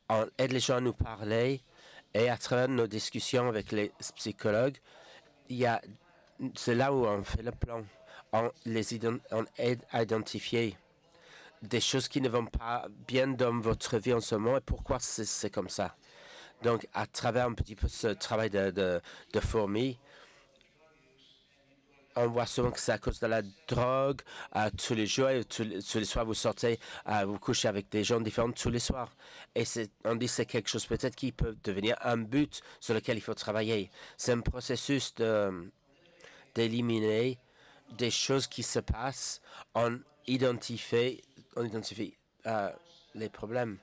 On aide les gens à nous parler et à travers nos discussions avec les psychologues, c'est là où on fait le plan. On aide à identifier des choses qui ne vont pas bien dans votre vie en ce moment et pourquoi c'est comme ça. Donc, à travers un petit peu ce travail de fourmi, on voit souvent que c'est à cause de la drogue tous les jours. Et tous les soirs, vous sortez, vous couchez avec des gens différents tous les soirs. Et on dit que c'est quelque chose peut-être qui peut devenir un but sur lequel il faut travailler. C'est un processus d'éliminer des choses qui se passent. On identifie les problèmes.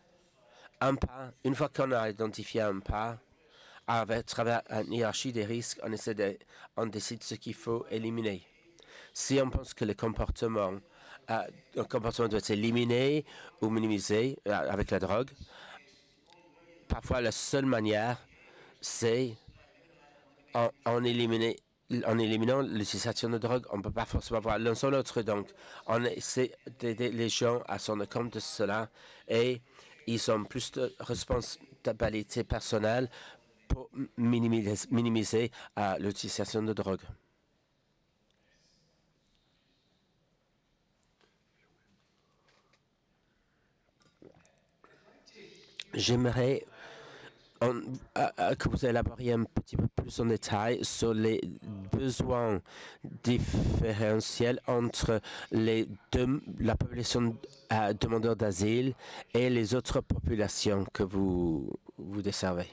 Un pas, une fois qu'on a identifié un pas, à travers une hiérarchie des risques, on décide ce qu'il faut éliminer. Si on pense que un comportement doit être éliminé ou minimisé avec la drogue, parfois la seule manière, c'est en éliminant l'utilisation de drogue. On ne peut pas forcément voir l'un sans l'autre. Donc, on essaie d'aider les gens à se rendre compte de cela et ils ont plus de responsabilité personnelle pour minimiser l'utilisation de drogue. J'aimerais que vous élaboriez un petit peu plus en détail sur les besoins différentiels entre la population demandeurs d'asile et les autres populations que vous desservez.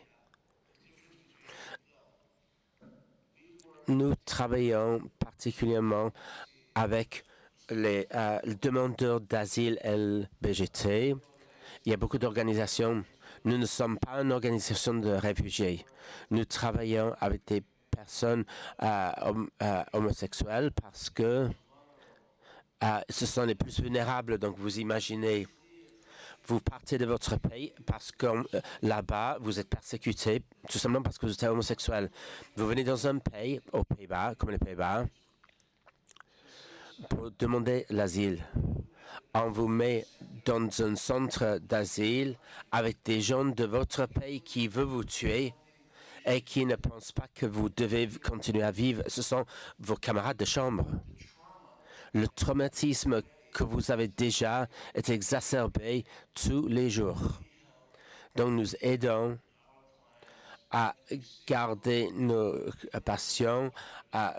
Nous travaillons particulièrement avec les demandeurs d'asile LBGT. Il y a beaucoup d'organisations. Nous ne sommes pas une organisation de réfugiés. Nous travaillons avec des personnes homosexuelles parce que ce sont les plus vulnérables. Donc, vous imaginez, vous partez de votre pays parce que là-bas, vous êtes persécuté, tout simplement parce que vous êtes homosexuel. Vous venez dans un pays, aux Pays-Bas, comme les Pays-Bas, pour demander l'asile. On vous met dans un centre d'asile avec des gens de votre pays qui veulent vous tuer et qui ne pensent pas que vous devez continuer à vivre. Ce sont vos camarades de chambre. Le traumatisme que vous avez déjà est exacerbé tous les jours. Donc nous aidons à garder nos patients,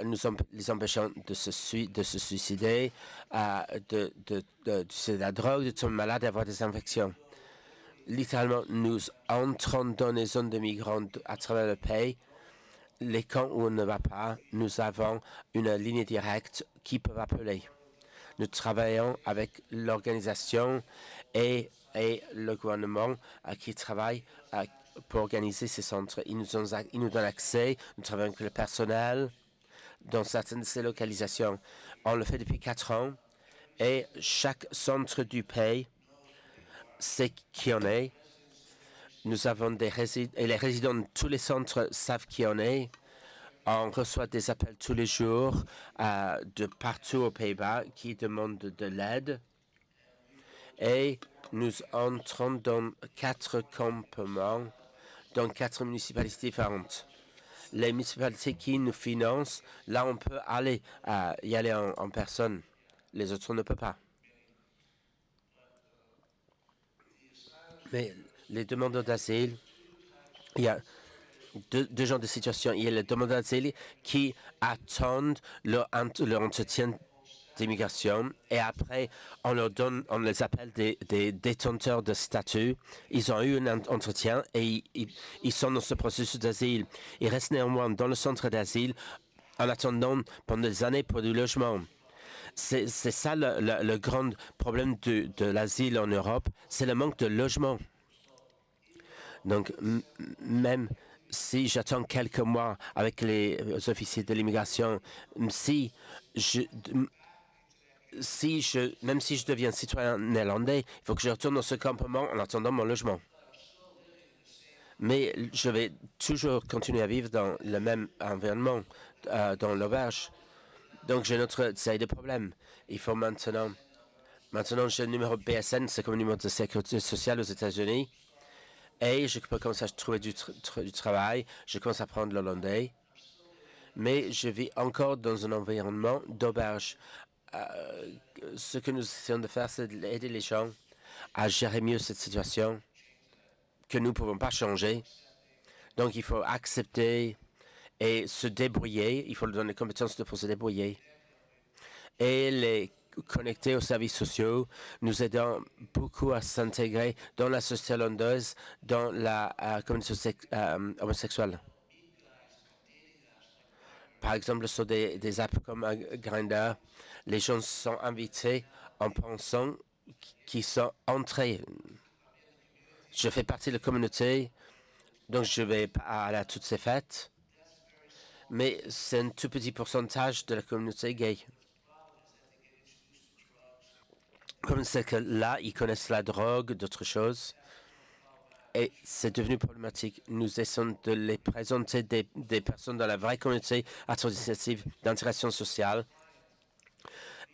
nous les empêchons de se suicider, d'utiliser de la drogue, de tomber malade, d'avoir des infections. Littéralement, nous entrons dans les zones de migrants à travers le pays. Les camps où on ne va pas, nous avons une ligne directe qui peut appeler. Nous travaillons avec l'organisation et le gouvernement qui travaille pour organiser ces centres. Ils nous donnent accès, nous travaillons avec le personnel dans certaines de ces localisations. On le fait depuis 4 ans et chaque centre du pays sait qui on est. Nous avons des résidents et les résidents de tous les centres savent qui on est. On reçoit des appels tous les jours de partout aux Pays-Bas qui demandent de l'aide. Et nous entrons dans 4 campements dans 4 municipalités différentes. Les municipalités qui nous financent, là on peut y aller en personne. Les autres ne peuvent pas. Mais les demandeurs d'asile, il y a deux genres de situations. Il y a les demandeurs d'asile qui attendent leur entretien d'immigration et après on les appelle des détenteurs de statut. Ils ont eu un entretien et ils sont dans ce processus d'asile. Ils restent néanmoins dans le centre d'asile en attendant pendant des années pour du logement. C'est ça le grand problème de l'asile en Europe, c'est le manque de logement. Donc même si j'attends quelques mois avec les officiers de l'immigration, même si je deviens citoyen néerlandais, il faut que je retourne dans ce campement en attendant mon logement. Mais je vais toujours continuer à vivre dans le même environnement, dans l'auberge. Donc j'ai notre série de problèmes. Il faut maintenant j'ai le numéro BSN, c'est comme le numéro de sécurité sociale aux États-Unis. Et je peux commencer à trouver du travail, je commence à apprendre l'hollandais. Mais je vis encore dans un environnement d'auberge. Ce que nous essayons de faire, c'est d'aider les gens à gérer mieux cette situation que nous ne pouvons pas changer. Donc, il faut accepter et se débrouiller. Il faut leur donner les compétences pour se débrouiller. Et les connecter aux services sociaux, nous aidons beaucoup à s'intégrer dans la société hollandaise, dans la communauté homosexuelle. Par exemple, sur des apps comme Grindr, les gens sont invités en pensant qu'ils sont entrés. Je fais partie de la communauté Donc, je ne vais pas aller à toutes ces fêtes, mais c'est un tout petit pourcentage de la communauté gay. Comme c'est que là, ils connaissent la drogue, d'autres choses, et c'est devenu problématique. Nous essayons de les présenter des personnes dans la vraie communauté à titre d'initiative d'intégration sociale.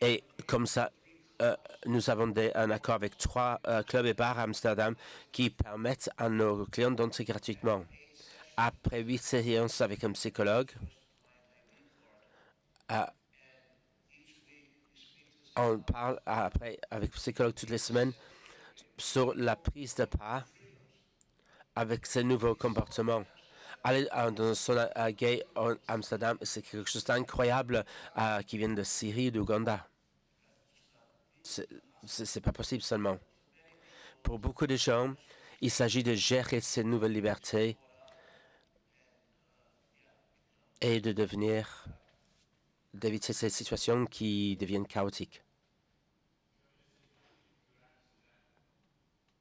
Et comme ça, nous avons un accord avec 3 clubs et bars à Amsterdam qui permettent à nos clients d'entrer gratuitement. Après 8 séances avec un psychologue, on parle après avec le psychologue toutes les semaines sur la prise de pas avec ces nouveaux comportements. Aller dans un sauna gay à Amsterdam, c'est quelque chose d'incroyable qui vient de Syrie et d'Ouganda. C'est pas possible seulement. Pour beaucoup de gens, il s'agit de gérer ces nouvelles libertés et d'éviter ces situations qui deviennent chaotiques.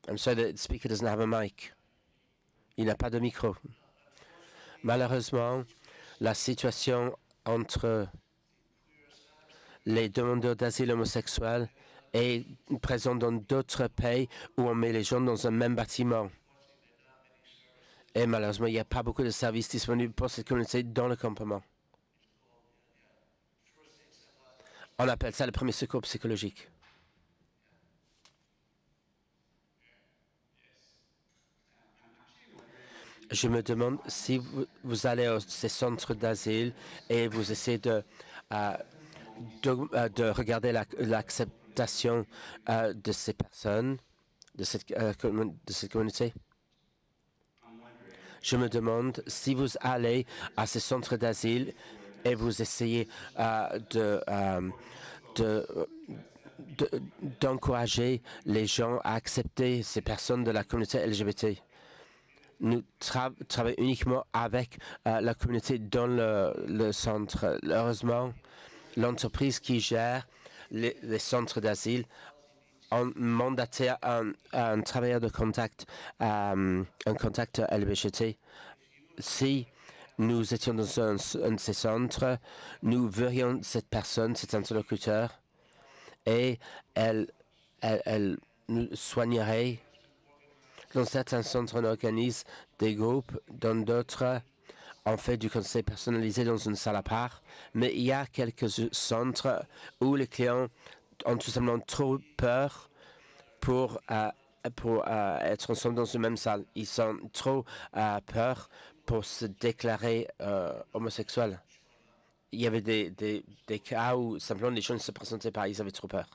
I'm sorry, the speaker doesn't have a mic. Il n'a pas de micro. Malheureusement, la situation entre les demandeurs d'asile homosexuels est présente dans d'autres pays où on met les gens dans un même bâtiment. Et malheureusement, il n'y a pas beaucoup de services disponibles pour cette communauté dans le campement. On appelle ça le premier secours psychologique. Je me demande si vous allez à ces centres d'asile et vous essayez de regarder l'acceptation de ces personnes, de cette communauté. Je me demande si vous allez à ces centres d'asile et vous essayez d'encourager les gens à accepter ces personnes de la communauté LGBT. Nous travaillons uniquement avec la communauté dans le centre. Heureusement, l'entreprise qui gère les centres d'asile a mandaté un travailleur de contact, un contact LGBT. Si nous étions dans un de ces centres, nous verrions cette personne, cet interlocuteur, et elle nous soignerait. Dans certains centres, on organise des groupes. Dans d'autres, on fait du conseil personnalisé dans une salle à part. Mais il y a quelques centres où les clients ont tout simplement trop peur pour être ensemble dans une même salle. Ils ont trop peur pour se déclarer homosexuels. Il y avait des cas où simplement les gens ne se présentaient pas. Ils avaient trop peur.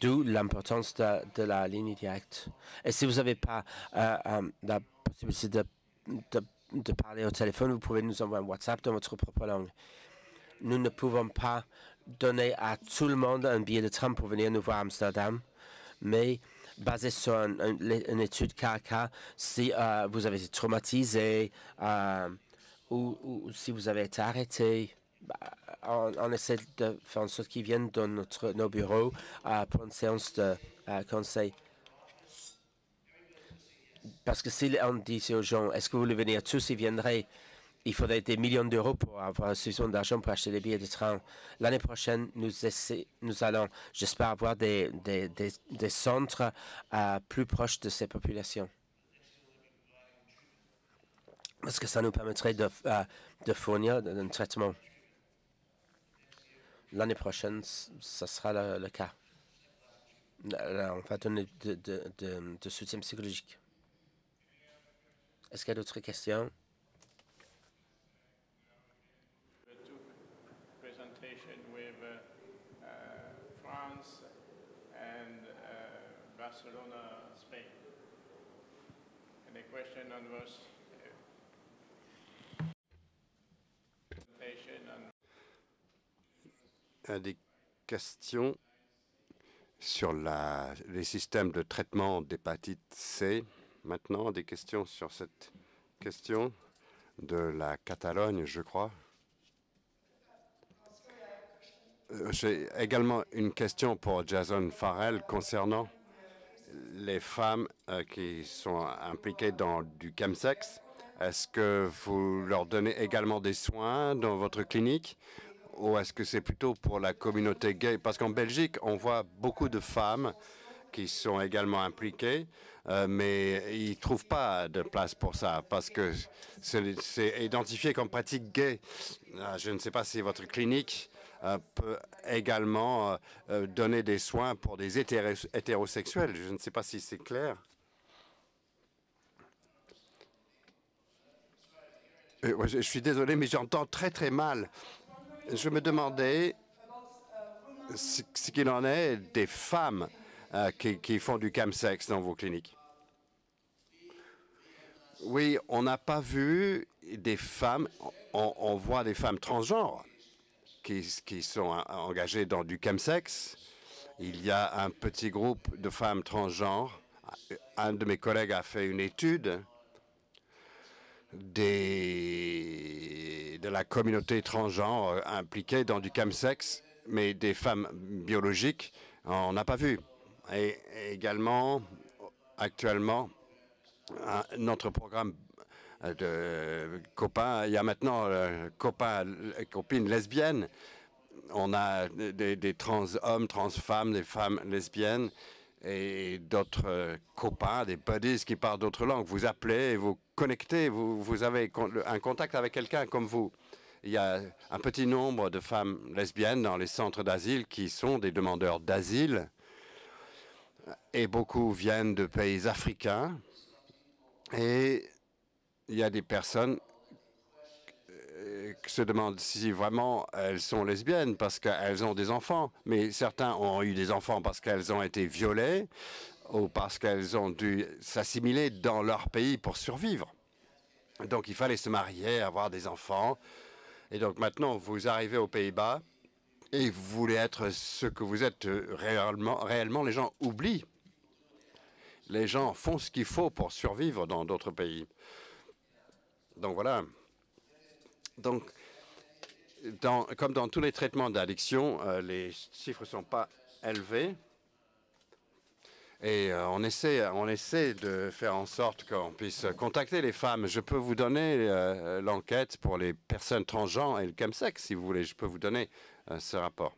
D'où l'importance de la ligne directe. Et si vous n'avez pas la possibilité de parler au téléphone, vous pouvez nous envoyer un WhatsApp dans votre propre langue. Nous ne pouvons pas donner à tout le monde un billet de train pour venir nous voir à Amsterdam, mais basé sur une étude cas à cas, si vous avez été traumatisé ou si vous avez été arrêté, on essaie de faire en sorte qu'ils viennent dans nos bureaux pour une séance de conseil. Parce que si on dit aux gens, est-ce que vous voulez venir tous, ils viendraient. Il faudrait des millions d'euros pour avoir suffisamment d'argent pour acheter des billets de train. L'année prochaine, nous allons, j'espère, avoir des centres plus proches de ces populations. Parce que ça nous permettrait de fournir un traitement. L'année prochaine, ça sera le cas. Là, on va donner de soutien psychologique. Est-ce qu'il y a d'autres questions? Presentation with France and Barcelona, Spain. And the question was des questions sur les systèmes de traitement d'hépatite C. Maintenant, des questions sur cette question de la Catalogne, je crois. J'ai également une question pour Jason Farrell concernant les femmes qui sont impliquées dans du chemsex, est-ce que vous leur donnez également des soins dans votre clinique ou est-ce que c'est plutôt pour la communauté gay? Parce qu'en Belgique, on voit beaucoup de femmes qui sont également impliquées, mais ils ne trouvent pas de place pour ça parce que c'est identifié comme pratique gay. Je ne sais pas si votre clinique peut également donner des soins pour des hétérosexuels. Je ne sais pas si c'est clair. Je suis désolé, mais j'entends très très mal. Je me demandais ce qu'il en est des femmes qui font du chemsex dans vos cliniques. Oui, on n'a pas vu des femmes, on voit des femmes transgenres qui sont engagées dans du chemsex. Il y a un petit groupe de femmes transgenres. Un de mes collègues a fait une étude de la communauté transgenre impliquée dans du chemsex, mais des femmes biologiques, on n'a pas vu. Et également, actuellement, notre programme de copains, il y a maintenant copains et copines lesbiennes. On a des trans hommes, trans femmes, des femmes lesbiennes et d'autres copains, des buddies qui parlent d'autres langues. Vous appelez, vous connectez, vous avez un contact avec quelqu'un comme vous. Il y a un petit nombre de femmes lesbiennes dans les centres d'asile qui sont des demandeurs d'asile et beaucoup viennent de pays africains. Et il y a des personnes qui se demandent si vraiment elles sont lesbiennes parce qu'elles ont des enfants. Mais certains ont eu des enfants parce qu'elles ont été violées ou parce qu'elles ont dû s'assimiler dans leur pays pour survivre. Donc il fallait se marier, avoir des enfants. Et donc maintenant, vous arrivez aux Pays-Bas et vous voulez être ce que vous êtes réellement, les gens oublient. Les gens font ce qu'il faut pour survivre dans d'autres pays. Donc voilà. Donc, comme dans tous les traitements d'addiction, les chiffres ne sont pas élevés. Et on essaie de faire en sorte qu'on puisse contacter les femmes. Je peux vous donner l'enquête pour les personnes transgenres et le chemsex, si vous voulez. Je peux vous donner ce rapport.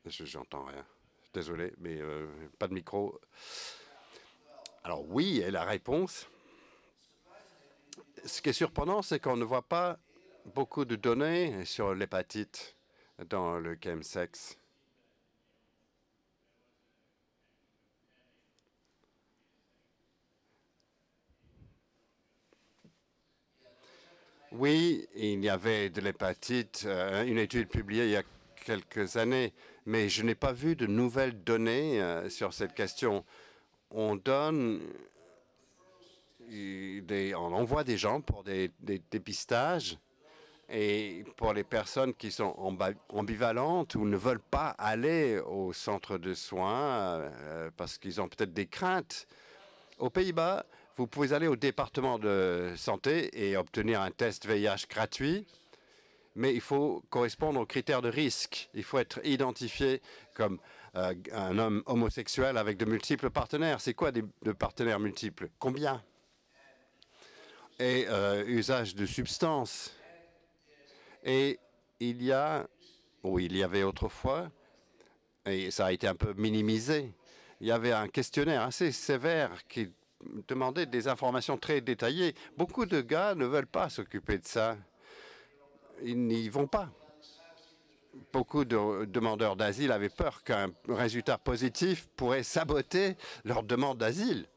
J'entends rien. Désolé, mais pas de micro. Alors oui, et la réponse. Ce qui est surprenant, c'est qu'on ne voit pas beaucoup de données sur l'hépatite dans le chemsex. Oui, il y avait de l'hépatite, une étude publiée il y a quelques années, mais je n'ai pas vu de nouvelles données sur cette question. On donne, on envoie des gens pour des dépistages et pour les personnes qui sont ambivalentes ou ne veulent pas aller au centre de soins parce qu'ils ont peut-être des craintes. Aux Pays-Bas, vous pouvez aller au département de santé et obtenir un test VIH gratuit, mais il faut correspondre aux critères de risque. Il faut être identifié comme un homme homosexuel avec de multiples partenaires. C'est quoi de partenaires multiples? Combien? Et usage de substances. Et il y avait autrefois, et ça a été un peu minimisé, il y avait un questionnaire assez sévère qui demandait des informations très détaillées. Beaucoup de gars ne veulent pas s'occuper de ça. Ils n'y vont pas. Beaucoup de demandeurs d'asile avaient peur qu'un résultat positif pourrait saboter leur demande d'asile.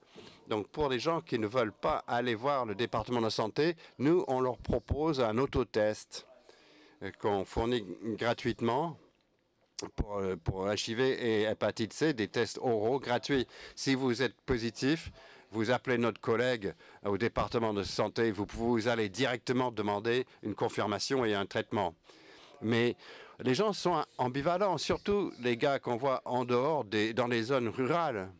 Donc pour les gens qui ne veulent pas aller voir le département de santé, nous, on leur propose un autotest qu'on fournit gratuitement pour HIV et hépatite C, des tests oraux gratuits. Si vous êtes positif, vous appelez notre collègue au département de santé, vous allez directement demander une confirmation et un traitement. Mais les gens sont ambivalents, surtout les gars qu'on voit en dehors, dans les zones rurales.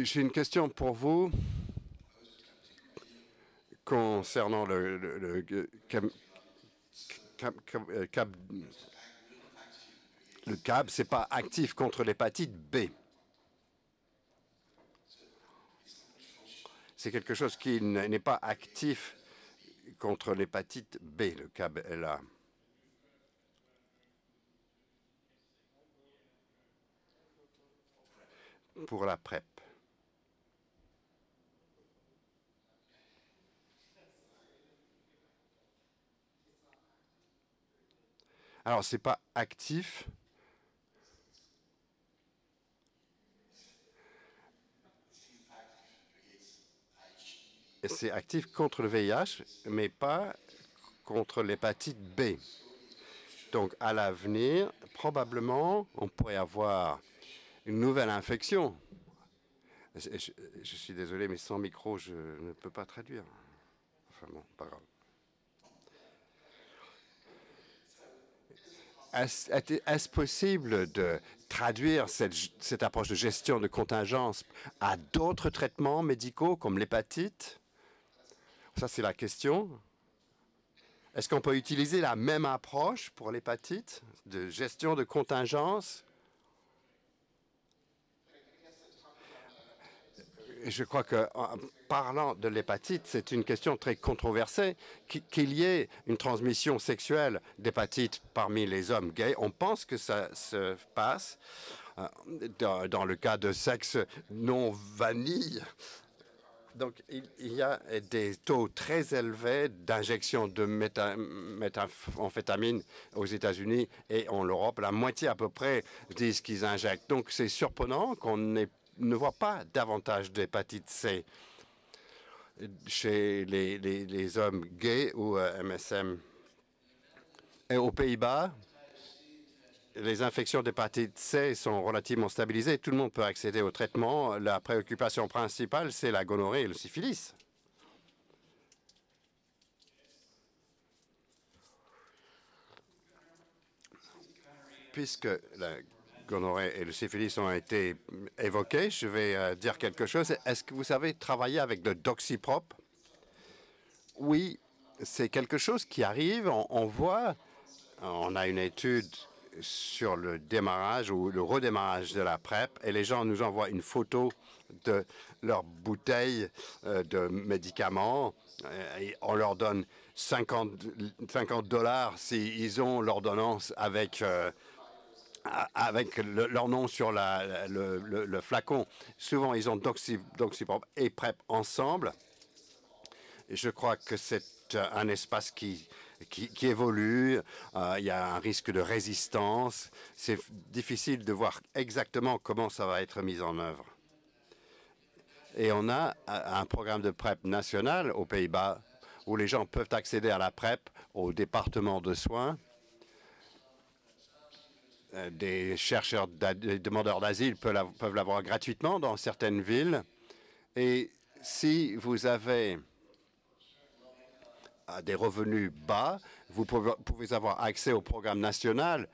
J'ai une question pour vous concernant le CAB, ce n'est pas actif contre l'hépatite B. C'est quelque chose qui n'est pas actif contre l'hépatite B, le CAB-LA. Pour la PrEP. Alors, ce n'est pas actif. C'est actif contre le VIH, mais pas contre l'hépatite B. Donc, à l'avenir, probablement, on pourrait avoir une nouvelle infection. Je suis désolé, mais sans micro, je ne peux pas traduire. Enfin bon, pas grave. Est-ce possible de traduire cette approche de gestion de contingence à d'autres traitements médicaux comme l'hépatite? Ça, c'est la question. Est-ce qu'on peut utiliser la même approche pour l'hépatite de gestion de contingence? Je crois qu'en parlant de l'hépatite, c'est une question très controversée. Qu'il y ait une transmission sexuelle d'hépatite parmi les hommes gays, on pense que ça se passe dans le cas de sexe non vanille. Donc, il y a des taux très élevés d'injection de méthamphétamine aux États-Unis et en Europe. La moitié à peu près disent qu'ils injectent. Donc, c'est surprenant qu'on ne voit pas davantage d'hépatite C chez les hommes gays ou MSM. Et aux Pays-Bas, les infections d'hépatite C sont relativement stabilisées. Tout le monde peut accéder au traitement. La préoccupation principale, c'est la gonorrhée et le syphilis. Puisque la gonorrhée et le syphilis ont été évoqués, je vais dire quelque chose. Est-ce que vous avez travaillé avec le doxyprop? Oui, c'est quelque chose qui arrive. On voit, on a une étude sur le démarrage ou le redémarrage de la PrEP et les gens nous envoient une photo de leur bouteille de médicaments et on leur donne 50 $ s'ils ont l'ordonnance avec leur nom sur le flacon. Souvent, ils ont doxyprop et PrEP ensemble. Et je crois que c'est un espace qui évolue. Il y a un risque de résistance. C'est difficile de voir exactement comment ça va être mis en œuvre. Et on a un programme de PrEP national aux Pays-Bas où les gens peuvent accéder à la PrEP au département de soins. Des chercheurs, des demandeurs d'asile peuvent l'avoir gratuitement dans certaines villes. Et si vous avez des revenus bas, vous pouvez avoir accès au programme national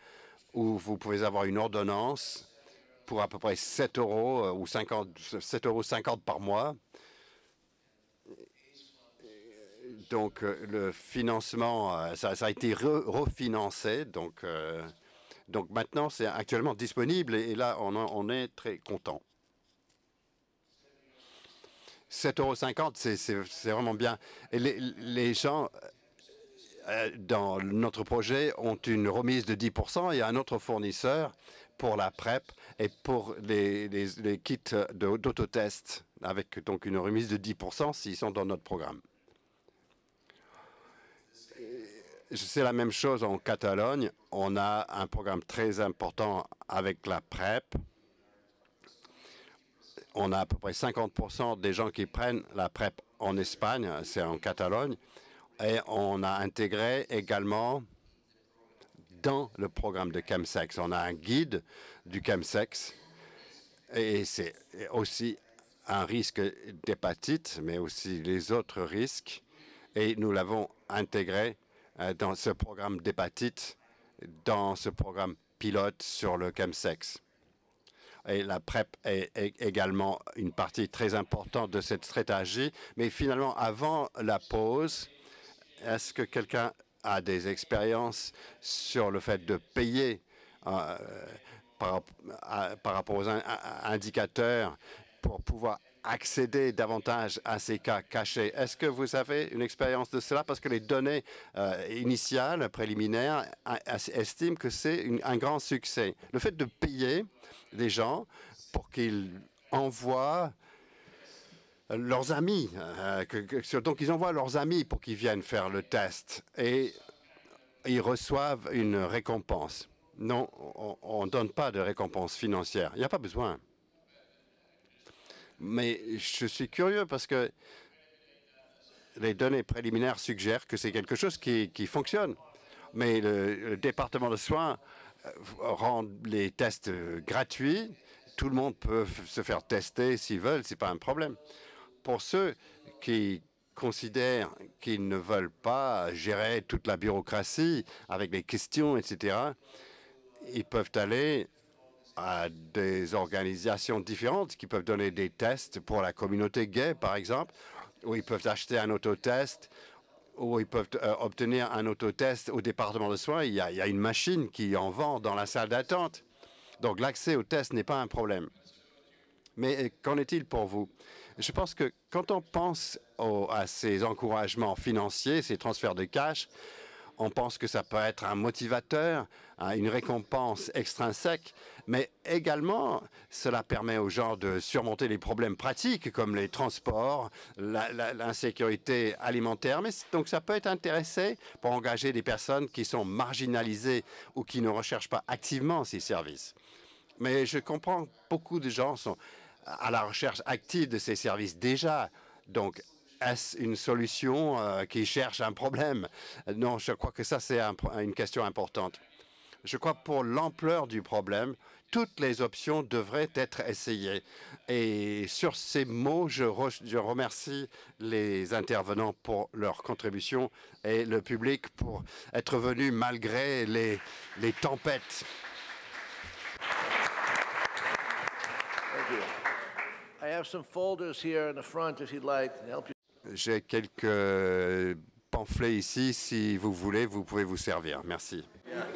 où vous pouvez avoir une ordonnance pour à peu près 7 € ou 7,50 € par mois. Donc, le financement, ça a été refinancé. Donc maintenant, c'est actuellement disponible et là, on est très content. 7,50 €, c'est vraiment bien. Et les gens dans notre projet ont une remise de 10%. Il y a un autre fournisseur pour la PrEP et pour les kits d'autotest avec donc une remise de 10% s'ils sont dans notre programme. C'est la même chose en Catalogne. On a un programme très important avec la PrEP. On a à peu près 50% des gens qui prennent la PrEP en Espagne, c'est en Catalogne. Et on a intégré également dans le programme de chemsex. On a un guide du chemsex et c'est aussi un risque d'hépatite, mais aussi les autres risques. Et nous l'avons intégré dans ce programme d'hépatite, dans ce programme pilote sur le chemsex. Et la PrEP est également une partie très importante de cette stratégie. Mais finalement, avant la pause, est-ce que quelqu'un a des expériences sur le fait de payer par rapport aux indicateurs pour pouvoir accéder davantage à ces cas cachés? Est-ce que vous avez une expérience de cela? Parce que les données initiales, préliminaires, estiment que c'est un grand succès. Le fait de payer les gens pour qu'ils envoient leurs amis, donc ils envoient leurs amis pour qu'ils viennent faire le test et ils reçoivent une récompense. Non, on ne donne pas de récompense financière. Il n'y a pas besoin. Mais je suis curieux parce que les données préliminaires suggèrent que c'est quelque chose qui fonctionne. Mais le département de soins rend les tests gratuits. Tout le monde peut se faire tester s'ils veulent, ce n'est pas un problème. Pour ceux qui considèrent qu'ils ne veulent pas gérer toute la bureaucratie avec les questions, etc., ils peuvent aller à des organisations différentes qui peuvent donner des tests pour la communauté gay, par exemple, où ils peuvent acheter un autotest, ou ils peuvent obtenir un autotest au département de soins. Il y a une machine qui en vend dans la salle d'attente. Donc l'accès au test n'est pas un problème. Mais qu'en est-il pour vous? Je pense que quand on pense à ces encouragements financiers, ces transferts de cash, on pense que ça peut être un motivateur, une récompense extrinsèque, mais également, cela permet aux gens de surmonter les problèmes pratiques comme les transports, l'insécurité alimentaire. Mais donc, ça peut être intéressant pour engager des personnes qui sont marginalisées ou qui ne recherchent pas activement ces services. Mais je comprends que beaucoup de gens sont à la recherche active de ces services déjà. Donc, est-ce une solution qui cherche un problème? Non, je crois que ça, c'est une question importante. Je crois que pour l'ampleur du problème, toutes les options devraient être essayées. Et sur ces mots, je remercie les intervenants pour leur contribution et le public pour être venu malgré les tempêtes. I have some folders here in the front if you'd like to help you. J'ai quelques pamphlets ici. Si vous voulez, vous pouvez vous servir. Merci. Yeah.